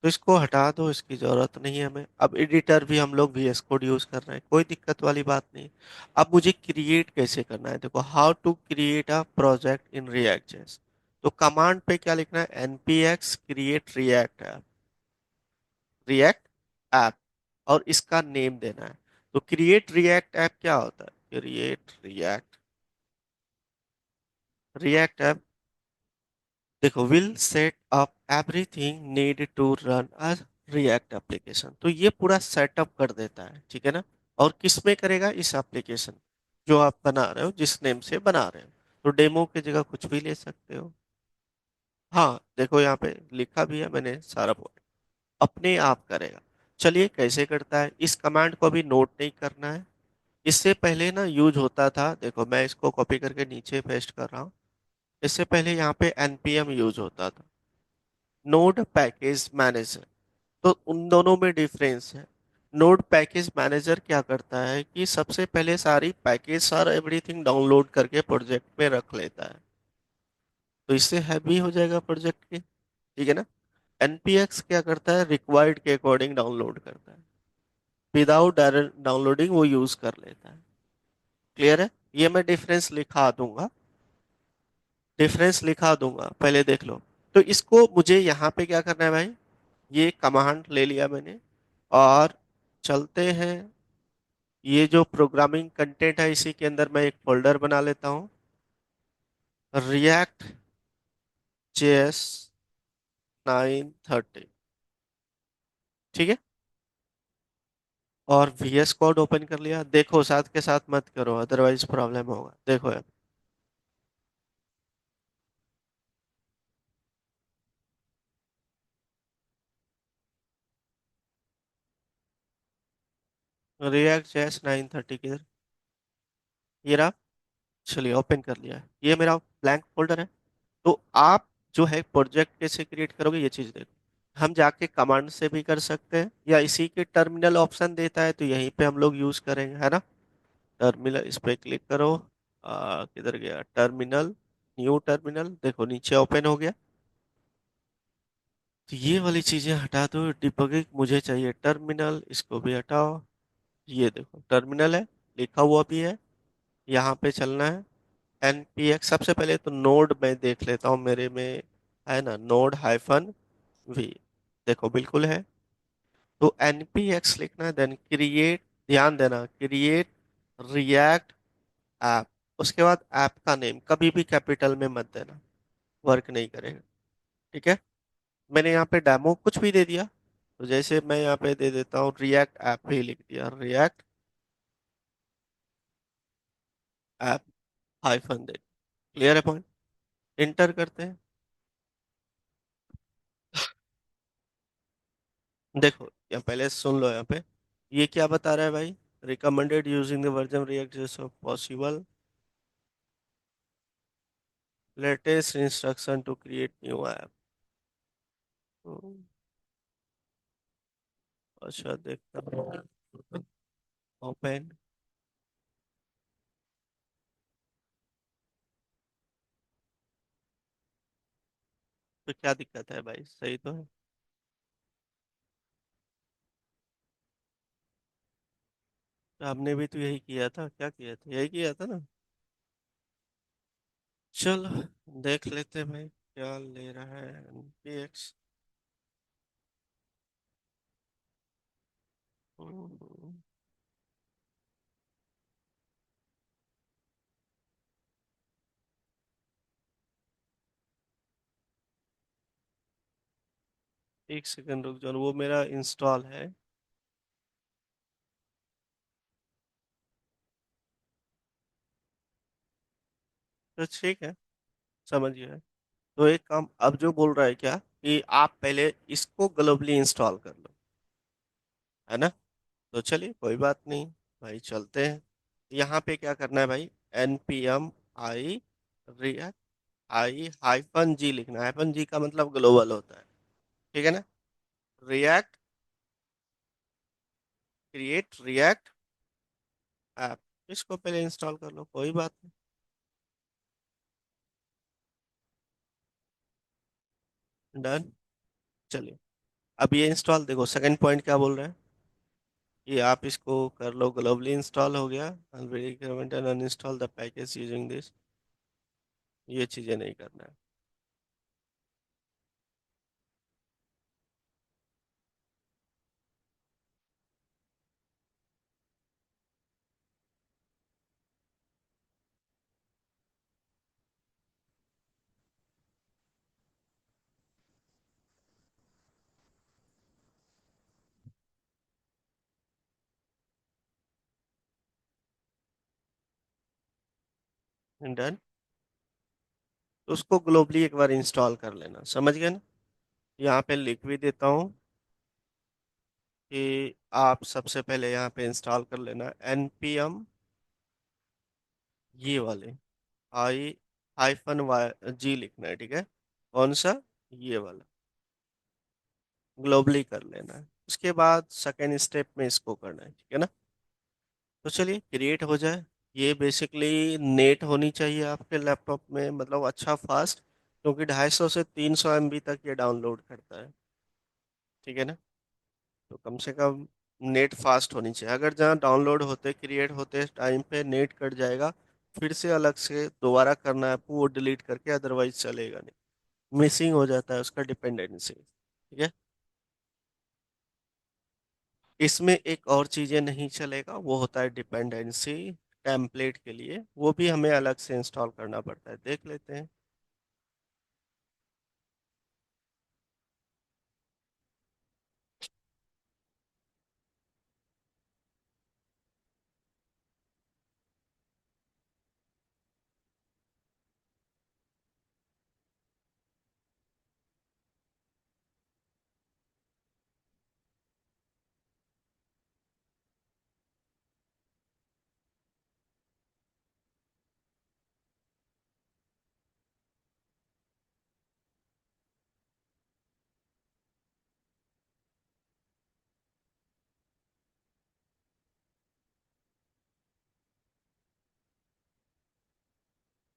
तो इसको हटा दो, इसकी जरूरत नहीं है हमें। अब एडिटर भी हम लोग VS कोड यूज कर रहे हैं, कोई दिक्कत वाली बात नहीं। अब मुझे क्रिएट कैसे करना है, देखो, how to create a project in React JS. तो कमांड पे क्या लिखना है, npx create React app, React app, और इसका नेम देना है। तो क्रिएट रिएक्ट ऐप क्या होता है, क्रिएट रिएक्ट, रिएक्ट ऐप, देखो, will set up everything need to run a React application. तो ये पूरा सेटअप कर देता है, ठीक है ना। और किस में करेगा, इस एप्लीकेशन जो आप बना रहे हो, जिस नेम से बना रहे हो। तो डेमो की जगह कुछ भी ले सकते हो। हाँ देखो, यहाँ पे लिखा भी है मैंने सारा पॉइंट, अपने आप करेगा। चलिए कैसे करता है, इस कमांड को अभी नोट नहीं करना है। इससे पहले ना यूज होता था, देखो मैं इसको कॉपी करके नीचे पेस्ट कर रहा हूँ। इससे पहले यहाँ पे npm यूज होता था, नोड पैकेज मैनेजर। तो उन दोनों में डिफरेंस है। नोड पैकेज मैनेजर क्या करता है कि सबसे पहले सारी पैकेज, सारा एवरीथिंग डाउनलोड करके प्रोजेक्ट में रख लेता है, तो इससे हैवी हो जाएगा प्रोजेक्ट के, ठीक है ना। npx क्या करता है, रिक्वायर्ड के अकॉर्डिंग डाउनलोड करता है, विदाउट डायरेक्ट डाउनलोडिंग वो यूज कर लेता है। क्लियर है, ये मैं डिफरेंस लिखा दूंगा, डिफरेंस लिखा दूंगा, पहले देख लो। तो इसको मुझे यहाँ पे क्या करना है भाई, ये कमांड ले लिया मैंने, और चलते हैं ये जो प्रोग्रामिंग कंटेंट है इसी के अंदर मैं एक फोल्डर बना लेता हूँ, रिएक्ट जेएस 930। ठीक है। और VS कोड ओपन कर लिया। देखो साथ के साथ मत करो अदरवाइज प्रॉब्लम होगा। देखो यार, रिएक्ट जेएस 930 किधर, ये रहा। चलिए ओपन कर लिया है, ये मेरा ब्लैंक फोल्डर है। तो आप जो है प्रोजेक्ट कैसे क्रिएट करोगे ये चीज देखो। हम जाके कमांड से भी कर सकते हैं, या इसी के टर्मिनल ऑप्शन देता है तो यहीं पे हम लोग यूज करेंगे, है ना। टर्मिनल इस पे क्लिक करो। किधर गया टर्मिनल, न्यू टर्मिनल, देखो नीचे ओपन हो गया। तो ये वाली चीजें हटा दो, डिबगिंग मुझे चाहिए टर्मिनल, इसको भी हटाओ। ये देखो टर्मिनल है, लिखा हुआ भी है। यहाँ पे चलना है npx। सबसे पहले तो नोड में देख लेता हूँ मेरे में, है ना, नोड हाइफन वी। देखो बिल्कुल है। तो npx लिखना है, देन क्रिएट, ध्यान देना, क्रिएट रिएक्ट ऐप। उसके बाद ऐप का नेम कभी भी कैपिटल में मत देना, वर्क नहीं करेगा। ठीक है। मैंने यहाँ पे डेमो कुछ भी दे दिया, तो जैसे मैं यहाँ पे दे देता हूँ रिएक्ट ऐप ही लिख दिया, रिएक्ट ऐप हाइफन दे। क्लियर है पॉइंट। इंटर करते हैं। देखो यहाँ पहले सुन लो, यहाँ पे ये क्या बता रहा है भाई, recommended using the version React जैसे possible, latest instruction to create new app. अच्छा देखता हूँ, ओपन। तो क्या दिक्कत है भाई, सही तो है। तो हमने भी तो यही किया था, क्या किया था, यही किया था ना। चलो देख लेते हैं भाई क्या ले रहा है npx। एक सेकंड रुक जाओ, वो मेरा इंस्टॉल है। तो ठीक है, समझ गया। तो एक काम अब जो बोल रहा है क्या, कि आप पहले इसको ग्लोबली इंस्टॉल कर लो, है ना। तो चलिए कोई बात नहीं भाई, चलते हैं। यहाँ पे क्या करना है भाई, npm i React I hyphen G लिखना है। हाइफन जी का मतलब ग्लोबल होता है, ठीक है ना। रिएक्ट क्रिएट रिएक्ट ऐप, इसको पहले इंस्टॉल कर लो, कोई बात नहीं। डन। चलिए अब ये इंस्टॉल देखो, सेकंड पॉइंट क्या बोल रहे हैं, कि आप इसको कर लो ग्लोबली इंस्टॉल हो गया, uninstall the package using this. ये चीजें नहीं करना है। डन। तो उसको ग्लोबली एक बार इंस्टॉल कर लेना, समझ गए ना। यहाँ पे लिख भी देता हूँ कि आप सबसे पहले यहाँ पे इंस्टॉल कर लेना npm, ये वाले आई हाइफन वाई जी लिखना है, ठीक है। कौन सा, ये वाला, ग्लोबली कर लेना है। उसके बाद सेकेंड स्टेप में इसको करना है, ठीक है ना। तो चलिए क्रिएट हो जाए। ये बेसिकली नेट होनी चाहिए आपके लैपटॉप में, मतलब अच्छा फास्ट, क्योंकि 250 से 300 MB तक ये डाउनलोड करता है, ठीक है ना। तो कम से कम नेट फास्ट होनी चाहिए। अगर जहाँ डाउनलोड होते क्रिएट होते टाइम पे नेट कट जाएगा, फिर से अलग से दोबारा करना है, वो डिलीट करके, अदरवाइज चलेगा नहीं, मिसिंग हो जाता है उसका डिपेंडेंसी, ठीक है। इसमें एक और चीजें नहीं चलेगा, वो होता है डिपेंडेंसी टेम्पलेट के लिए, वो भी हमें अलग से इंस्टॉल करना पड़ता है, देख लेते हैं।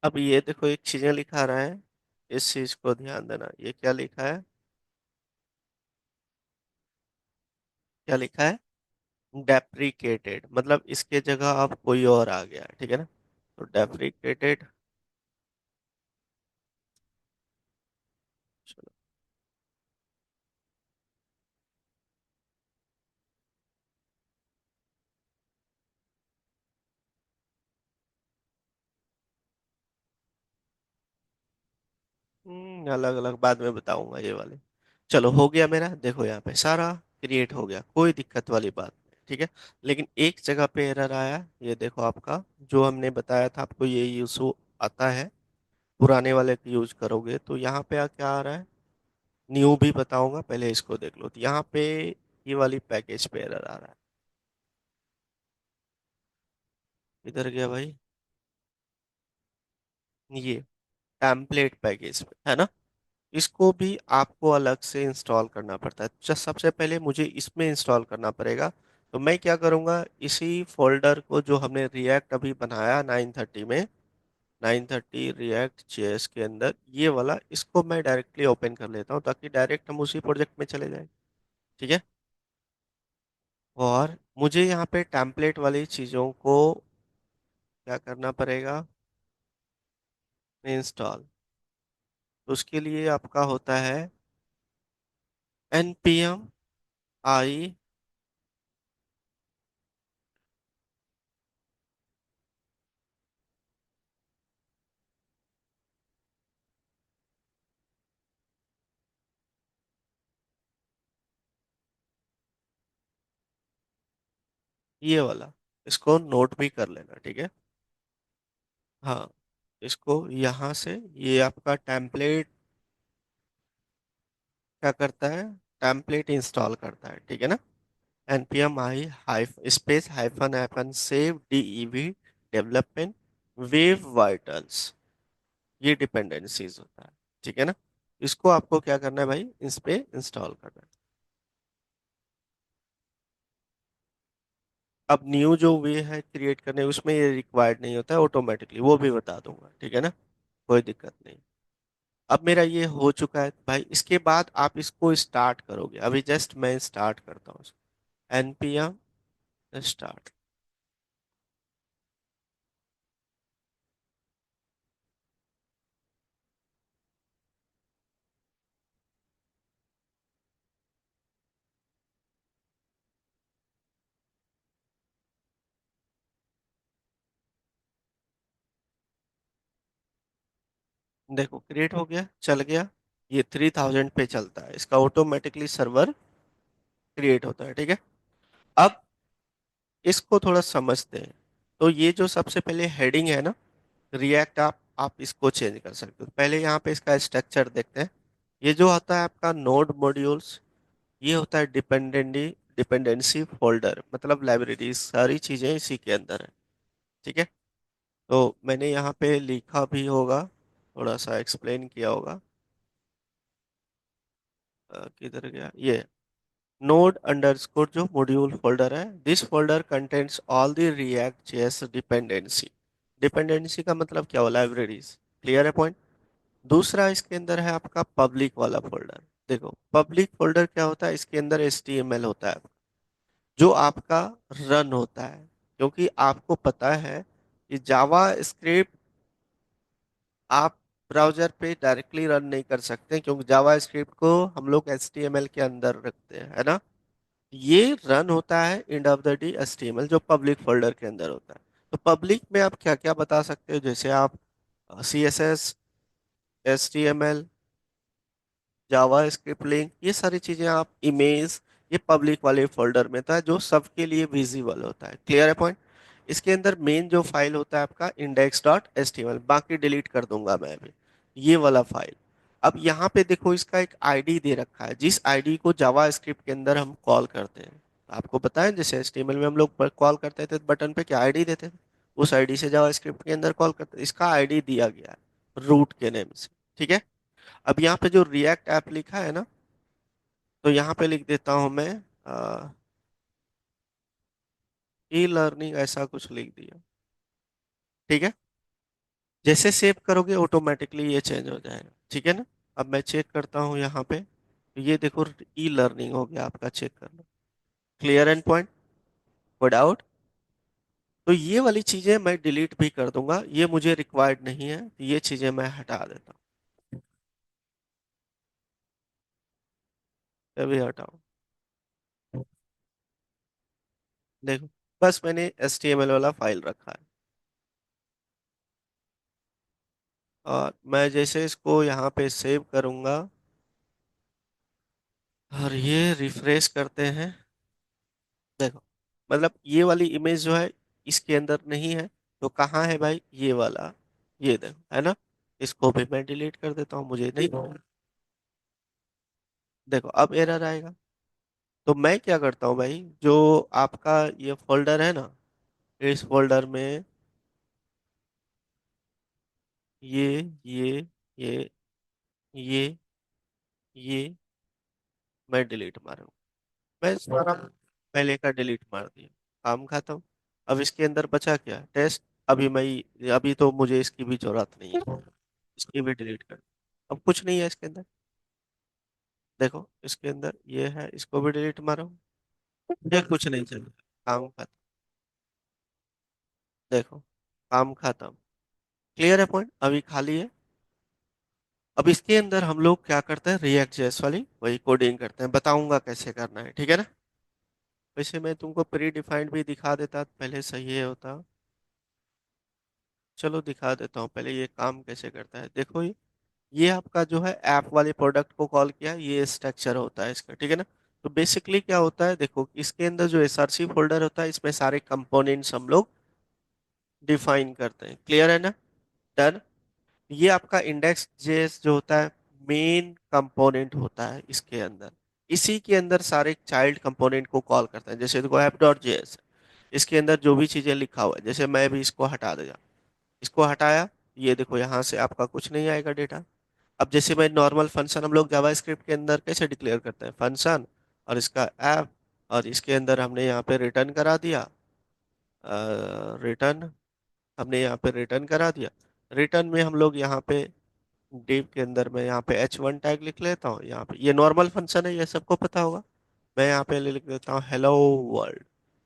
अब ये देखो एक चीजें लिखा रहा है, इस चीज को ध्यान देना, ये क्या लिखा है, क्या लिखा है, डेप्रिकेटेड, मतलब इसके जगह अब कोई और आ गया, ठीक है ना। तो डेप्रिकेटेड, चलो। अलग अलग बाद में बताऊंगा ये वाले। चलो हो गया मेरा, देखो यहाँ पे सारा क्रिएट हो गया, कोई दिक्कत वाली बात नहीं, ठीक है। लेकिन एक जगह पे एरर आया, ये देखो आपका, जो हमने बताया था आपको ये इशू आता है, पुराने वाले को यूज करोगे तो यहाँ पे क्या आ रहा है, न्यू भी बताऊंगा, पहले इसको देख लो। तो यहाँ पे ये वाली पैकेज पे एरर आ रहा है, इधर गया भाई, ये टेम्पलेट पैकेज है ना, इसको भी आपको अलग से इंस्टॉल करना पड़ता है। सबसे पहले मुझे इसमें इंस्टॉल करना पड़ेगा। तो मैं क्या करूंगा, इसी फोल्डर को जो हमने रिएक्ट अभी बनाया 930 में, 930 रिएक्ट जेएस के अंदर, ये वाला, इसको मैं डायरेक्टली ओपन कर लेता हूँ ताकि डायरेक्ट हम उसी प्रोजेक्ट में चले जाए, ठीक है। और मुझे यहाँ पे टेम्पलेट वाली चीज़ों को क्या करना पड़ेगा, इंस्टॉल। तो उसके लिए आपका होता है npm i, ये वाला, इसको नोट भी कर लेना, ठीक है। हाँ, इसको यहाँ से, ये आपका टेम्पलेट क्या करता है, टेम्पलेट इंस्टॉल करता है, ठीक है ना। npm i space hyphen hyphen save dev development wave vitals, ये डिपेंडेंसीज होता है, ठीक है ना। इसको आपको क्या करना है भाई, इस पे इंस्टॉल करना है। अब न्यू जो वे है क्रिएट करने, उसमें ये रिक्वायर्ड नहीं होता है ऑटोमेटिकली, वो भी बता दूंगा, ठीक है ना, कोई दिक्कत नहीं। अब मेरा ये हो चुका है भाई, इसके बाद आप इसको स्टार्ट करोगे, अभी जस्ट मैं स्टार्ट करता हूँ, npm स्टार्ट। देखो क्रिएट हो गया, चल गया, ये 3000 पे चलता है, इसका ऑटोमेटिकली सर्वर क्रिएट होता है, ठीक है। अब इसको थोड़ा समझते हैं। तो ये जो सबसे पहले हेडिंग है ना, रिएक्ट आप इसको चेंज कर सकते हो। पहले यहाँ पे इसका स्ट्रक्चर देखते हैं। ये जो होता है आपका नोड मॉड्यूल्स, ये होता है डिपेंडेंसी फोल्डर, मतलब लाइब्रेरी, सारी चीजें इसी के अंदर है, ठीक है। तो मैंने यहाँ पे लिखा भी होगा, थोड़ा सा एक्सप्लेन किया होगा, किधर गया ये, नोड अंडरस्कोर जो मॉड्यूल फोल्डर है, this folder contents all the react JS dependency. Dependency का मतलब क्या हो, लाइब्रेरीज, क्लियर है पॉइंट। दूसरा इसके अंदर है आपका पब्लिक वाला फोल्डर। देखो पब्लिक फोल्डर क्या होता है, इसके अंदर HTML होता है जो आपका रन होता है, क्योंकि आपको पता है कि जावा स्क्रिप्ट आप ब्राउजर पे डायरेक्टली रन नहीं कर सकते, क्योंकि जावा स्क्रिप्ट को हम लोग HTML के अंदर रखते हैं, है ना। ये रन होता है end of the day HTML जो पब्लिक फोल्डर के अंदर होता है। तो पब्लिक में आप क्या क्या बता सकते हो, जैसे आप CSS, HTML, जावा स्क्रिप्ट लिंक, ये सारी चीजें आप इमेज, ये पब्लिक वाले फोल्डर में था जो सबके लिए विजिबल होता है। क्लियर है पॉइंट? इसके अंदर मेन जो फाइल होता है आपका index.html, बाकी डिलीट कर दूंगा मैं अभी, ये वाला फाइल। अब यहाँ पे देखो इसका एक आईडी दे रखा है, जिस आईडी को जावा स्क्रिप्ट के अंदर हम कॉल करते हैं। आपको पता है जैसे HTML में हम लोग कॉल करते थे बटन पे क्या आईडी देते थे, उस आईडी से जावा स्क्रिप्ट के अंदर कॉल करते, इसका आईडी दिया गया है रूट के नेम से। ठीक है। अब यहाँ पे जो रिएक्ट ऐप लिखा है ना, तो यहाँ पे लिख देता हूं मैं ई लर्निंग, ऐसा कुछ लिख दिया। ठीक है। जैसे सेव करोगे ऑटोमेटिकली ये चेंज हो जाएगा। ठीक है ना। अब मैं चेक करता हूँ यहाँ पे, तो ये देखो ई लर्निंग हो गया आपका, चेक कर लो। क्लियर एंड पॉइंट, कोई डाउट? तो ये वाली चीजें मैं डिलीट भी कर दूंगा, ये मुझे रिक्वायर्ड नहीं है, तो ये चीजें मैं हटा देता हूँ। अभी हटाओ। देखो, बस मैंने HTML वाला फाइल रखा है, और मैं जैसे इसको यहाँ पे सेव करूंगा और ये रिफ्रेश करते हैं, देखो, मतलब ये वाली इमेज जो है इसके अंदर नहीं है, तो कहाँ है भाई ये वाला, ये देखो है ना। इसको भी मैं डिलीट कर देता हूँ, मुझे नहीं। देखो अब एरर आएगा। तो मैं क्या करता हूँ भाई, जो आपका ये फोल्डर है ना, इस फोल्डर में ये ये ये ये ये मैं डिलीट मारूंगा। मैं सारा पहले का डिलीट मार दिया, काम खत्म। अब इसके अंदर बचा क्या, टेस्ट। अभी मैं, अभी तो मुझे इसकी भी जरूरत नहीं है, इसकी भी डिलीट कर। अब कुछ नहीं है इसके अंदर, देखो इसके अंदर ये है, इसको भी डिलीट मारो, ये कुछ नहीं चलेगा, काम खत्म। देखो, काम खत्म। क्लियर है पॉइंट? अभी खाली है। अब इसके अंदर हम लोग क्या करते हैं, रिएक्ट जेएस वाली वही कोडिंग करते हैं, बताऊंगा कैसे करना है, ठीक है ना। वैसे मैं तुमको प्री डिफाइंड भी दिखा देता पहले, सही है होता। चलो दिखा देता हूँ पहले ये काम कैसे करता है। देखो ये आपका जो है ऐप वाले प्रोडक्ट को कॉल किया, ये स्ट्रक्चर होता है इसका, ठीक है ना। तो बेसिकली क्या होता है, देखो इसके अंदर जो SRC फोल्डर होता है, इसमें सारे कंपोनेंट्स हम लोग डिफाइन करते हैं। क्लियर है ना। डन। ये आपका इंडेक्स जेएस जो होता है, मेन कंपोनेंट होता है इसके अंदर। इसी के अंदर सारे चाइल्ड कंपोनेंट को कॉल करते हैं। जैसे देखो app.js, इसके अंदर जो भी चीजें लिखा हुआ है, जैसे मैं भी इसको हटा देगा, इसको हटाया, ये देखो यहाँ से आपका कुछ नहीं आएगा डेटा। अब जैसे मैं नॉर्मल फंक्शन, हम लोग जावास्क्रिप्ट के अंदर कैसे डिक्लेयर करते हैं, फंक्शन और इसका ऐप, और इसके अंदर हमने यहाँ पे रिटर्न करा दिया, रिटर्न, हमने यहाँ पे रिटर्न करा दिया। रिटर्न में हम लोग यहाँ पे डिव के अंदर मैं यहाँ पे H1 टैग लिख लेता हूँ, यहाँ पे ये नॉर्मल फंक्शन है, ये सबको पता होगा। मैं यहाँ पे लिख देता हूँ हेलो वर्ल्ड,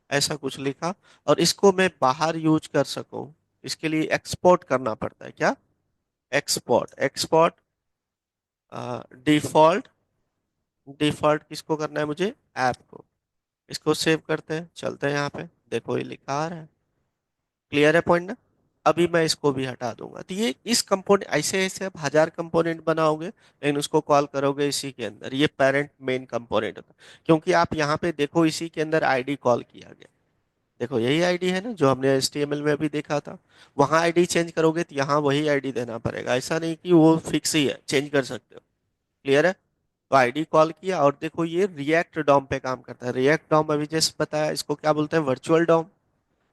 ऐसा कुछ लिखा। और इसको मैं बाहर यूज कर सकूं, इसके लिए एक्सपोर्ट करना पड़ता है। क्या? एक्सपोर्ट, एक्सपोर्ट डिफॉल्ट, डिफॉल्ट किसको करना है मुझे, ऐप को। इसको सेव करते हैं, चलते हैं यहाँ पे, देखो ये लिखा आ रहा है। क्लियर है पॉइंट ना। अभी मैं इसको भी हटा दूंगा, तो ये इस कंपोनेंट, ऐसे ऐसे आप 1000 कंपोनेंट बनाओगे, लेकिन उसको कॉल करोगे इसी के अंदर, ये पेरेंट मेन कंपोनेंट होता है। क्योंकि आप यहाँ पे देखो इसी के अंदर आईडी कॉल किया गया, देखो यही आईडी है ना जो हमने HTML में भी देखा था। वहां आईडी चेंज करोगे तो यहाँ वही आईडी देना पड़ेगा, ऐसा नहीं कि वो फिक्स ही है, चेंज कर सकते हो। क्लियर है। तो आईडी कॉल किया, और देखो ये रिएक्ट डॉम पे काम करता है। रिएक्ट डॉम अभी जैसे बताया, इसको क्या बोलते हैं, वर्चुअल डॉम।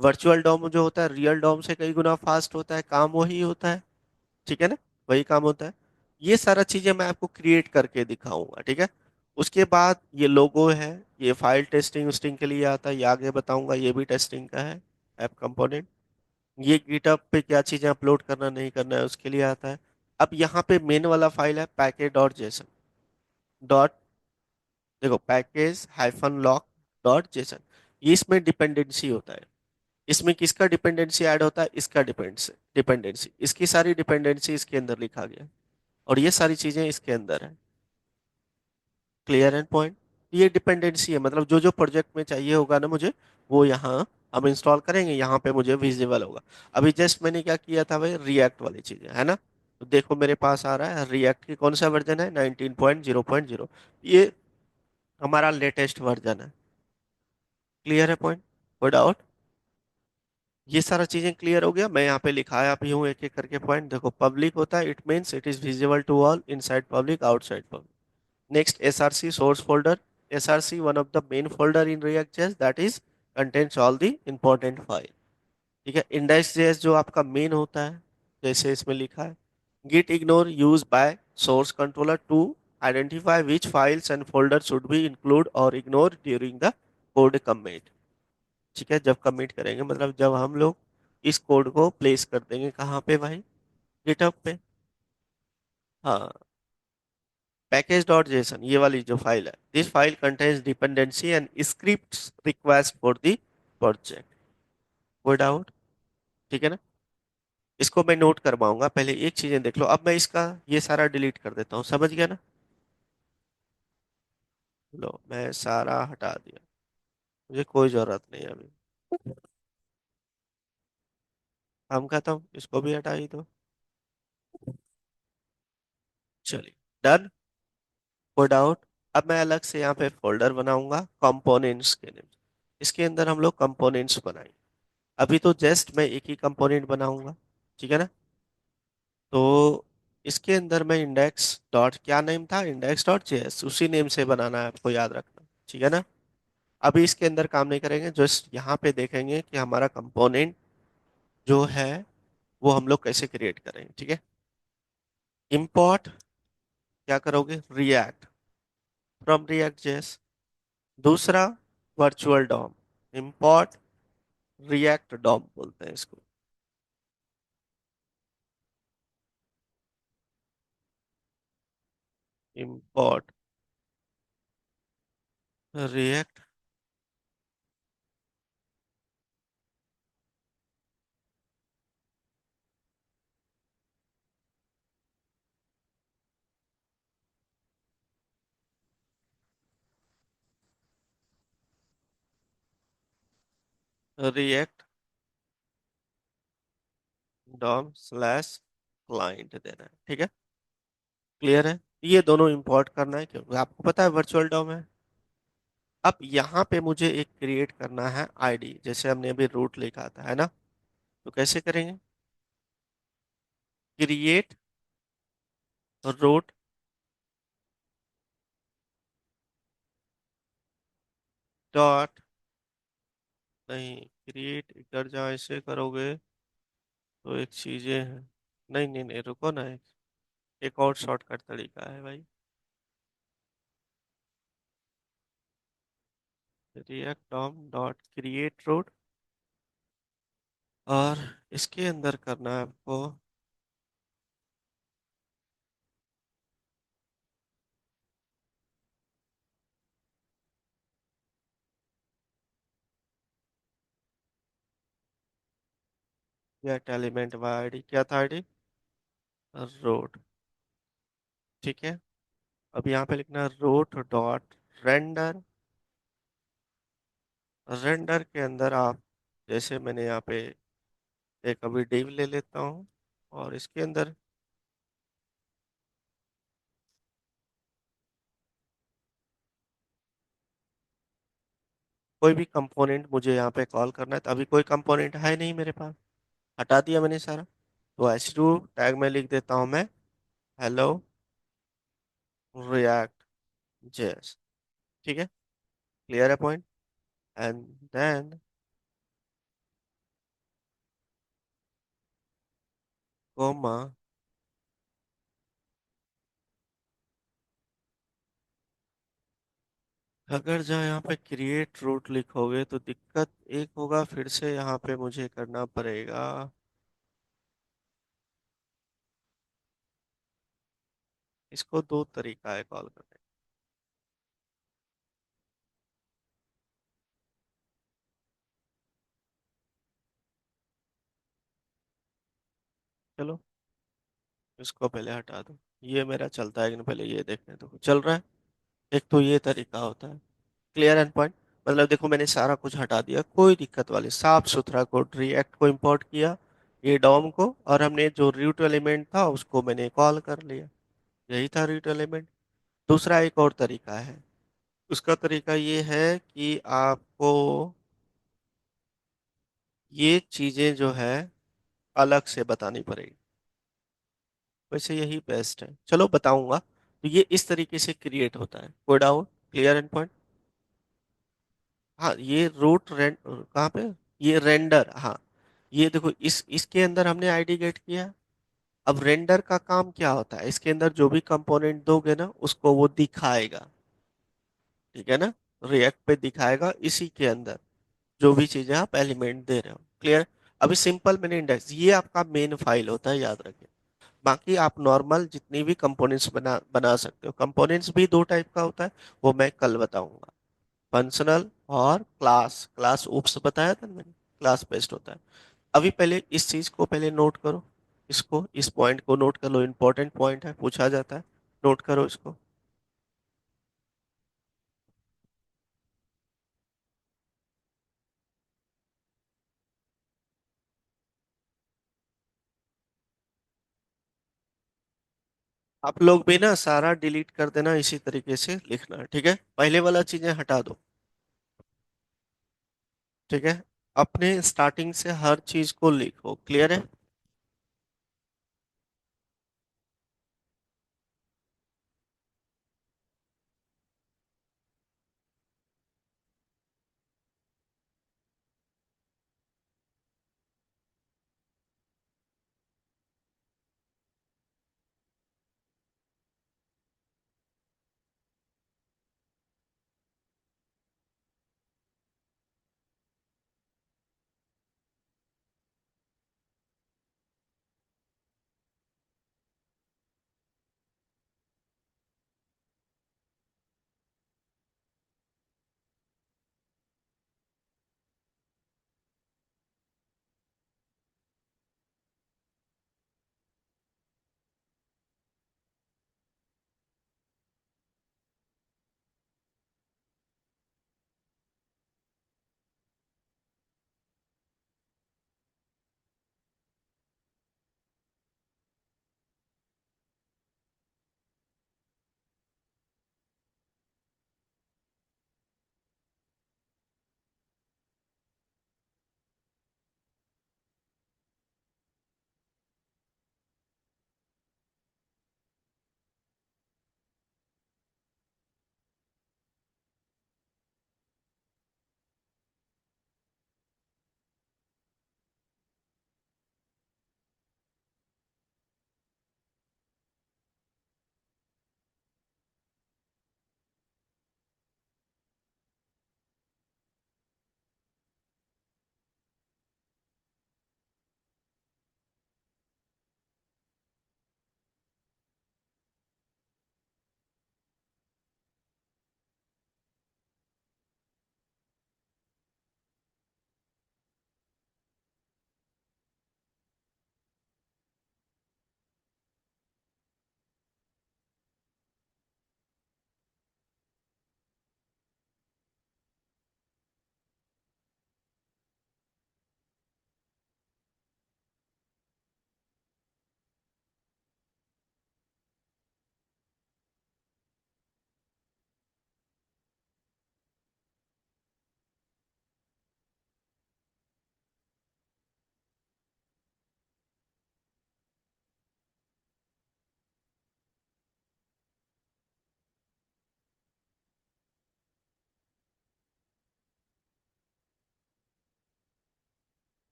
वर्चुअल डॉम जो होता है रियल डॉम से कई गुना फास्ट होता है, काम वही होता है। ठीक है ना, वही काम होता है। ये सारा चीजें मैं आपको क्रिएट करके दिखाऊंगा, ठीक है। उसके बाद ये लोगो है, ये फाइल टेस्टिंग उस्टिंग के लिए आता है, ये आगे बताऊंगा, ये भी टेस्टिंग का है ऐप कंपोनेंट। ये गिटअप पे क्या चीजें अपलोड करना नहीं करना है उसके लिए आता है। अब यहाँ पे मेन वाला फाइल है पैकेज डॉट जेसन डॉट, देखो package hyphen lock dot JSON, ये इसमें डिपेंडेंसी होता है। इसमें किसका डिपेंडेंसी ऐड होता है, इसका डिपेंडेंसी, डिपेंडेंसी, इसकी सारी डिपेंडेंसी इसके अंदर लिखा गया है, और ये सारी चीजें इसके अंदर है। Clear and point. ये डिपेंडेंसी है, मतलब जो जो प्रोजेक्ट में चाहिए होगा ना मुझे, वो यहाँ हम इंस्टॉल करेंगे, यहाँ पे मुझे विजिबल होगा। अभी जस्ट मैंने क्या किया था भाई, रिएक्ट वाली चीजें है ना। तो देखो मेरे पास आ रहा है रिएक्ट की कौन सा वर्जन है, 19.0.0। ये हमारा लेटेस्ट वर्जन है। क्लियर है पॉइंट? कोई डाउट? ये सारा चीजें क्लियर हो गया। मैं यहाँ पे लिखाया भी हूँ एक एक करके पॉइंट। देखो पब्लिक होता है, it means it is visible to all, inside public, outside public. Next, src source folder. src one of the main folder in react.js that is contains all the important file। ठीक है। index.js जो आपका main होता है, जैसे इसमें लिखा है, git ignore used by source controller to identify which files and folders should be include or ignore during the code commit। ठीक है, जब कमिट करेंगे मतलब जब हम लोग इस कोड को प्लेस कर देंगे कहाँ पे भाई, गिटहब पे। हाँ, package.json ये वाली जो फाइल है, this file contains dependency and scripts request for the project. कोई डाउट? ठीक है ना। इसको मैं नोट करवाऊंगा, पहले एक चीजें देख लो। अब मैं इसका ये सारा डिलीट कर देता हूँ, समझ गया ना। लो मैं सारा हटा दिया, मुझे कोई जरूरत नहीं है अभी। हम कहता हूँ इसको भी हटा ही दो। चलिए, डन। कोई डाउट? अब मैं अलग से यहाँ पे फोल्डर बनाऊंगा कंपोनेंट्स के नेम। इसके अंदर हम लोग कंपोनेंट्स बनाएंगे। अभी तो जस्ट मैं एक ही कंपोनेंट बनाऊंगा, ठीक है ना। तो इसके अंदर मैं इंडेक्स डॉट, क्या नेम था, इंडेक्स डॉट जेएस, उसी नेम से बनाना है आपको, याद रखना, ठीक है ना। अभी इसके अंदर काम नहीं करेंगे, जस्ट यहाँ पे देखेंगे कि हमारा कंपोनेंट जो है वो हम लोग कैसे क्रिएट करेंगे, ठीक है। इंपोर्ट, क्या करोगे, रिएक्ट फ्रॉम रिएक्ट जेएस। दूसरा, virtual DOM, import React DOM बोलते हैं इसको। Import React React DOM slash client देना है, ठीक है। क्लियर है? ये दोनों इंपोर्ट करना है क्योंकि आपको पता है वर्चुअल डॉम है। अब यहाँ पे मुझे एक क्रिएट करना है आईडी, जैसे हमने अभी रूट लिखा था, है ना। तो कैसे करेंगे, क्रिएट रूट डॉट, नहीं, क्रिएट इधर जहाँ ऐसे करोगे तो एक चीजें हैं। नहीं नहीं नहीं, रुको ना, एक और शॉर्टकट तरीका है भाई। React DOM dot create root, और इसके अंदर करना है आपको, गेट एलिमेंट बाय आईडी, क्या था आईडी, रूट, ठीक है। अब यहाँ पे लिखना रूट डॉट रेंडर। रेंडर के अंदर आप, जैसे मैंने यहाँ पे एक अभी div ले लेता हूँ, और इसके अंदर कोई भी कंपोनेंट मुझे यहाँ पे कॉल करना है, तो अभी कोई कंपोनेंट है नहीं मेरे पास, हटा दिया मैंने सारा। तो h2 टैग में लिख देता हूँ मैं, हेलो रिएक्ट जेएस, ठीक है। क्लियर है पॉइंट? एंड देन कोमा, अगर जहाँ यहाँ पे क्रिएट रूट लिखोगे तो दिक्कत एक होगा, फिर से यहाँ पे मुझे करना पड़ेगा। इसको दो तरीका है कॉल करने का। चलो इसको पहले हटा दो, ये मेरा चलता है कि नहीं पहले ये देखने दो, चल रहा है। एक तो ये तरीका होता है। Clear and point. मतलब देखो मैंने सारा कुछ हटा दिया, कोई दिक्कत वाली साफ सुथरा कोड, रिएक्ट को इंपोर्ट किया, ये डॉम को, और हमने जो रूट एलिमेंट था उसको मैंने कॉल कर लिया। यही था रूट एलिमेंट। दूसरा एक और तरीका है। उसका तरीका ये है कि आपको ये चीजें जो है अलग से बतानी पड़ेगी। वैसे यही बेस्ट है, चलो बताऊंगा। तो ये इस तरीके से क्रिएट होता है, code out. Clear and point. हाँ ये रूट रेंड कहाँ पे, ये रेंडर, हाँ। ये देखो इसके अंदर हमने आईडी गेट किया। अब रेंडर का काम क्या होता है, इसके अंदर जो भी कंपोनेंट दोगे ना उसको वो दिखाएगा। ठीक है ना। रिएक्ट पे दिखाएगा इसी के अंदर जो भी चीजें आप एलिमेंट दे रहे हो। क्लियर। अभी सिंपल मैंने इंडेक्स, ये आपका मेन फाइल होता है, याद रखें। बाकी आप नॉर्मल जितनी भी कंपोनेंट्स बना बना सकते हो। कंपोनेंट्स भी दो टाइप का होता है, वो मैं कल बताऊंगा। फंक्शनल और क्लास। क्लास उप्स बताया था ना मैंने, क्लास बेस्ड होता है। अभी पहले इस चीज को पहले नोट करो। इसको, इस पॉइंट को नोट कर लो, इंपॉर्टेंट पॉइंट है, पूछा जाता है। नोट करो इसको। आप लोग भी ना सारा डिलीट कर देना, इसी तरीके से लिखना, ठीक है। पहले वाला चीजें हटा दो। ठीक है। अपने स्टार्टिंग से हर चीज को लिखो। क्लियर है।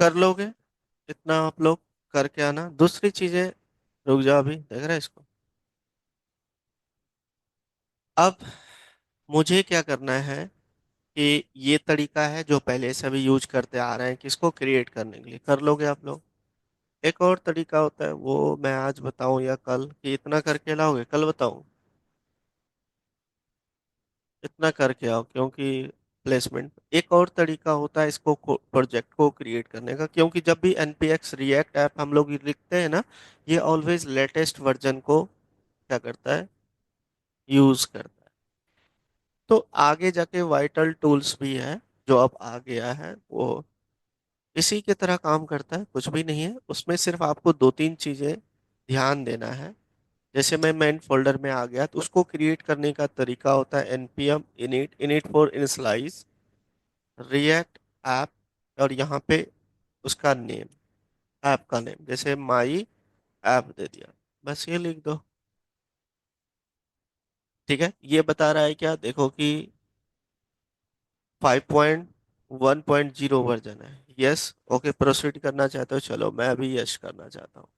कर लोगे, इतना आप लोग करके आना। दूसरी चीजें, रुक जाओ, अभी देख रहे हैं इसको। अब मुझे क्या करना है कि ये तरीका है जो पहले से भी यूज करते आ रहे हैं, किसको क्रिएट करने के लिए, कर लोगे आप लोग। एक और तरीका होता है, वो मैं आज बताऊं या कल, कि इतना करके लाओगे, कल बताऊं। इतना करके आओ, क्योंकि प्लेसमेंट। एक और तरीका होता है इसको प्रोजेक्ट को क्रिएट करने का, क्योंकि जब भी npx रिएक्ट ऐप हम लोग लिखते हैं ना, ये ऑलवेज लेटेस्ट वर्जन को क्या करता है, यूज करता है। तो आगे जाके वाइटल टूल्स भी है जो अब आ गया है, वो इसी की तरह काम करता है, कुछ भी नहीं है उसमें, सिर्फ आपको दो तीन चीजें ध्यान देना है। जैसे मैं मेन फोल्डर में आ गया, तो उसको क्रिएट करने का तरीका होता है npm init, init for initialize React app, और यहाँ पे उसका नेम, ऐप का नेम, जैसे माई ऐप दे दिया, बस ये लिख दो। ठीक है, ये बता रहा है क्या, देखो कि 5.1.0 वर्जन है। यस, ओके, प्रोसीड करना चाहते हो, चलो मैं अभी यस करना चाहता हूँ।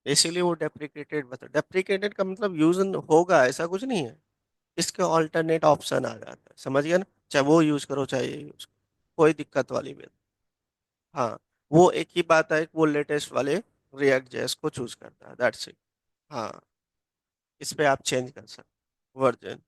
इसीलिए वो डेप्रिकेटेड बता, डेप्रिकेटेड का मतलब यूज होगा ऐसा कुछ नहीं है, इसके ऑल्टरनेट ऑप्शन आ जाता है, समझ गया ना, चाहे वो यूज करो चाहे ये यूज करो, कोई दिक्कत वाली बात। हाँ, वो एक ही बात है कि वो लेटेस्ट वाले रिएक्ट जेएस को चूज करता है, दैट्स इट। हाँ, इस पे आप चेंज कर सकते वर्जन।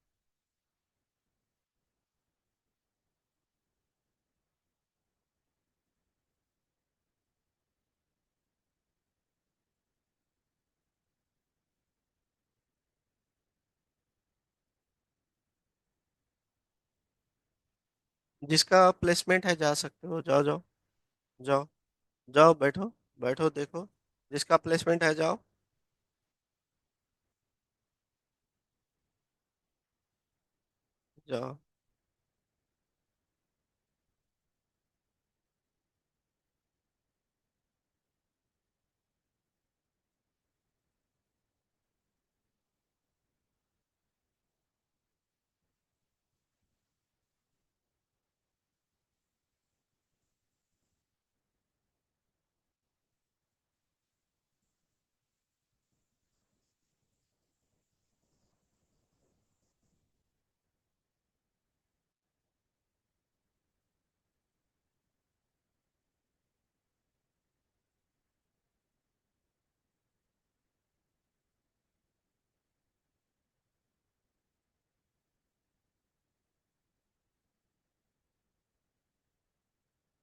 जिसका प्लेसमेंट है जा सकते हो, जाओ जाओ, जाओ, जाओ, बैठो, बैठो, देखो, जिसका प्लेसमेंट है जाओ, जाओ।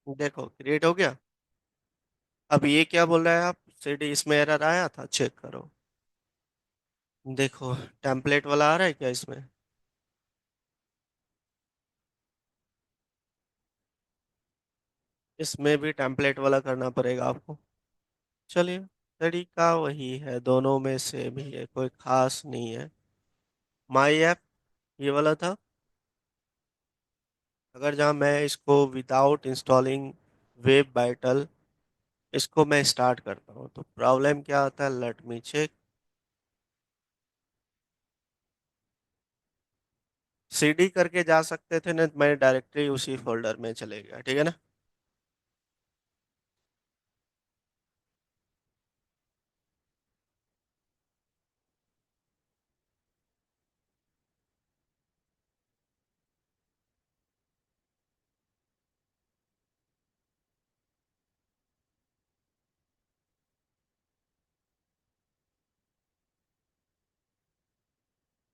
देखो क्रिएट हो गया। अब ये क्या बोल रहा है, आप सीडी इसमें एरर आया था, चेक करो। देखो टेम्पलेट वाला आ रहा है क्या इसमें। इसमें भी टेम्पलेट वाला करना पड़ेगा आपको। चलिए, तरीका वही है, दोनों में से भी है, कोई खास नहीं है। माई ऐप ये वाला था। अगर जहाँ मैं इसको विदाउट इंस्टॉलिंग वेब बाइटल, इसको मैं स्टार्ट करता हूँ तो प्रॉब्लम क्या आता है, लेट मी चेक। सीडी करके जा सकते थे ना, मैं डायरेक्टली उसी फोल्डर में चले गया, ठीक है ना।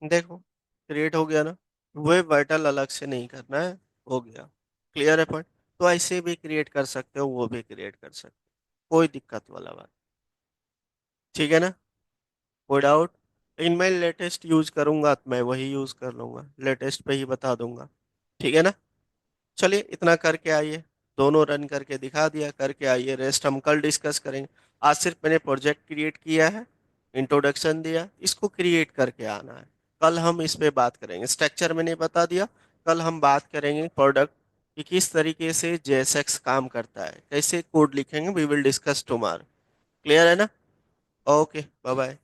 देखो क्रिएट हो गया ना, वेब वाइटल अलग से नहीं करना है, हो गया, क्लियर है पॉइंट। तो ऐसे भी क्रिएट कर सकते हो, वो भी क्रिएट कर सकते हो, कोई दिक्कत वाला बात, ठीक है ना, कोई डाउट। इन मैं लेटेस्ट यूज करूंगा तो मैं वही यूज कर लूंगा, लेटेस्ट पे ही बता दूंगा, ठीक है ना। चलिए इतना करके आइए, दोनों रन करके दिखा दिया, करके आइए, रेस्ट हम कल डिस्कस करेंगे। आज सिर्फ मैंने प्रोजेक्ट क्रिएट किया है, इंट्रोडक्शन दिया, इसको क्रिएट करके आना है। कल हम इस पे बात करेंगे, स्ट्रक्चर मैंने बता दिया, कल हम बात करेंगे प्रोडक्ट। कि किस तरीके से JSX काम करता है, कैसे कोड लिखेंगे, we will discuss tomorrow. Clear है ना? Okay, bye bye.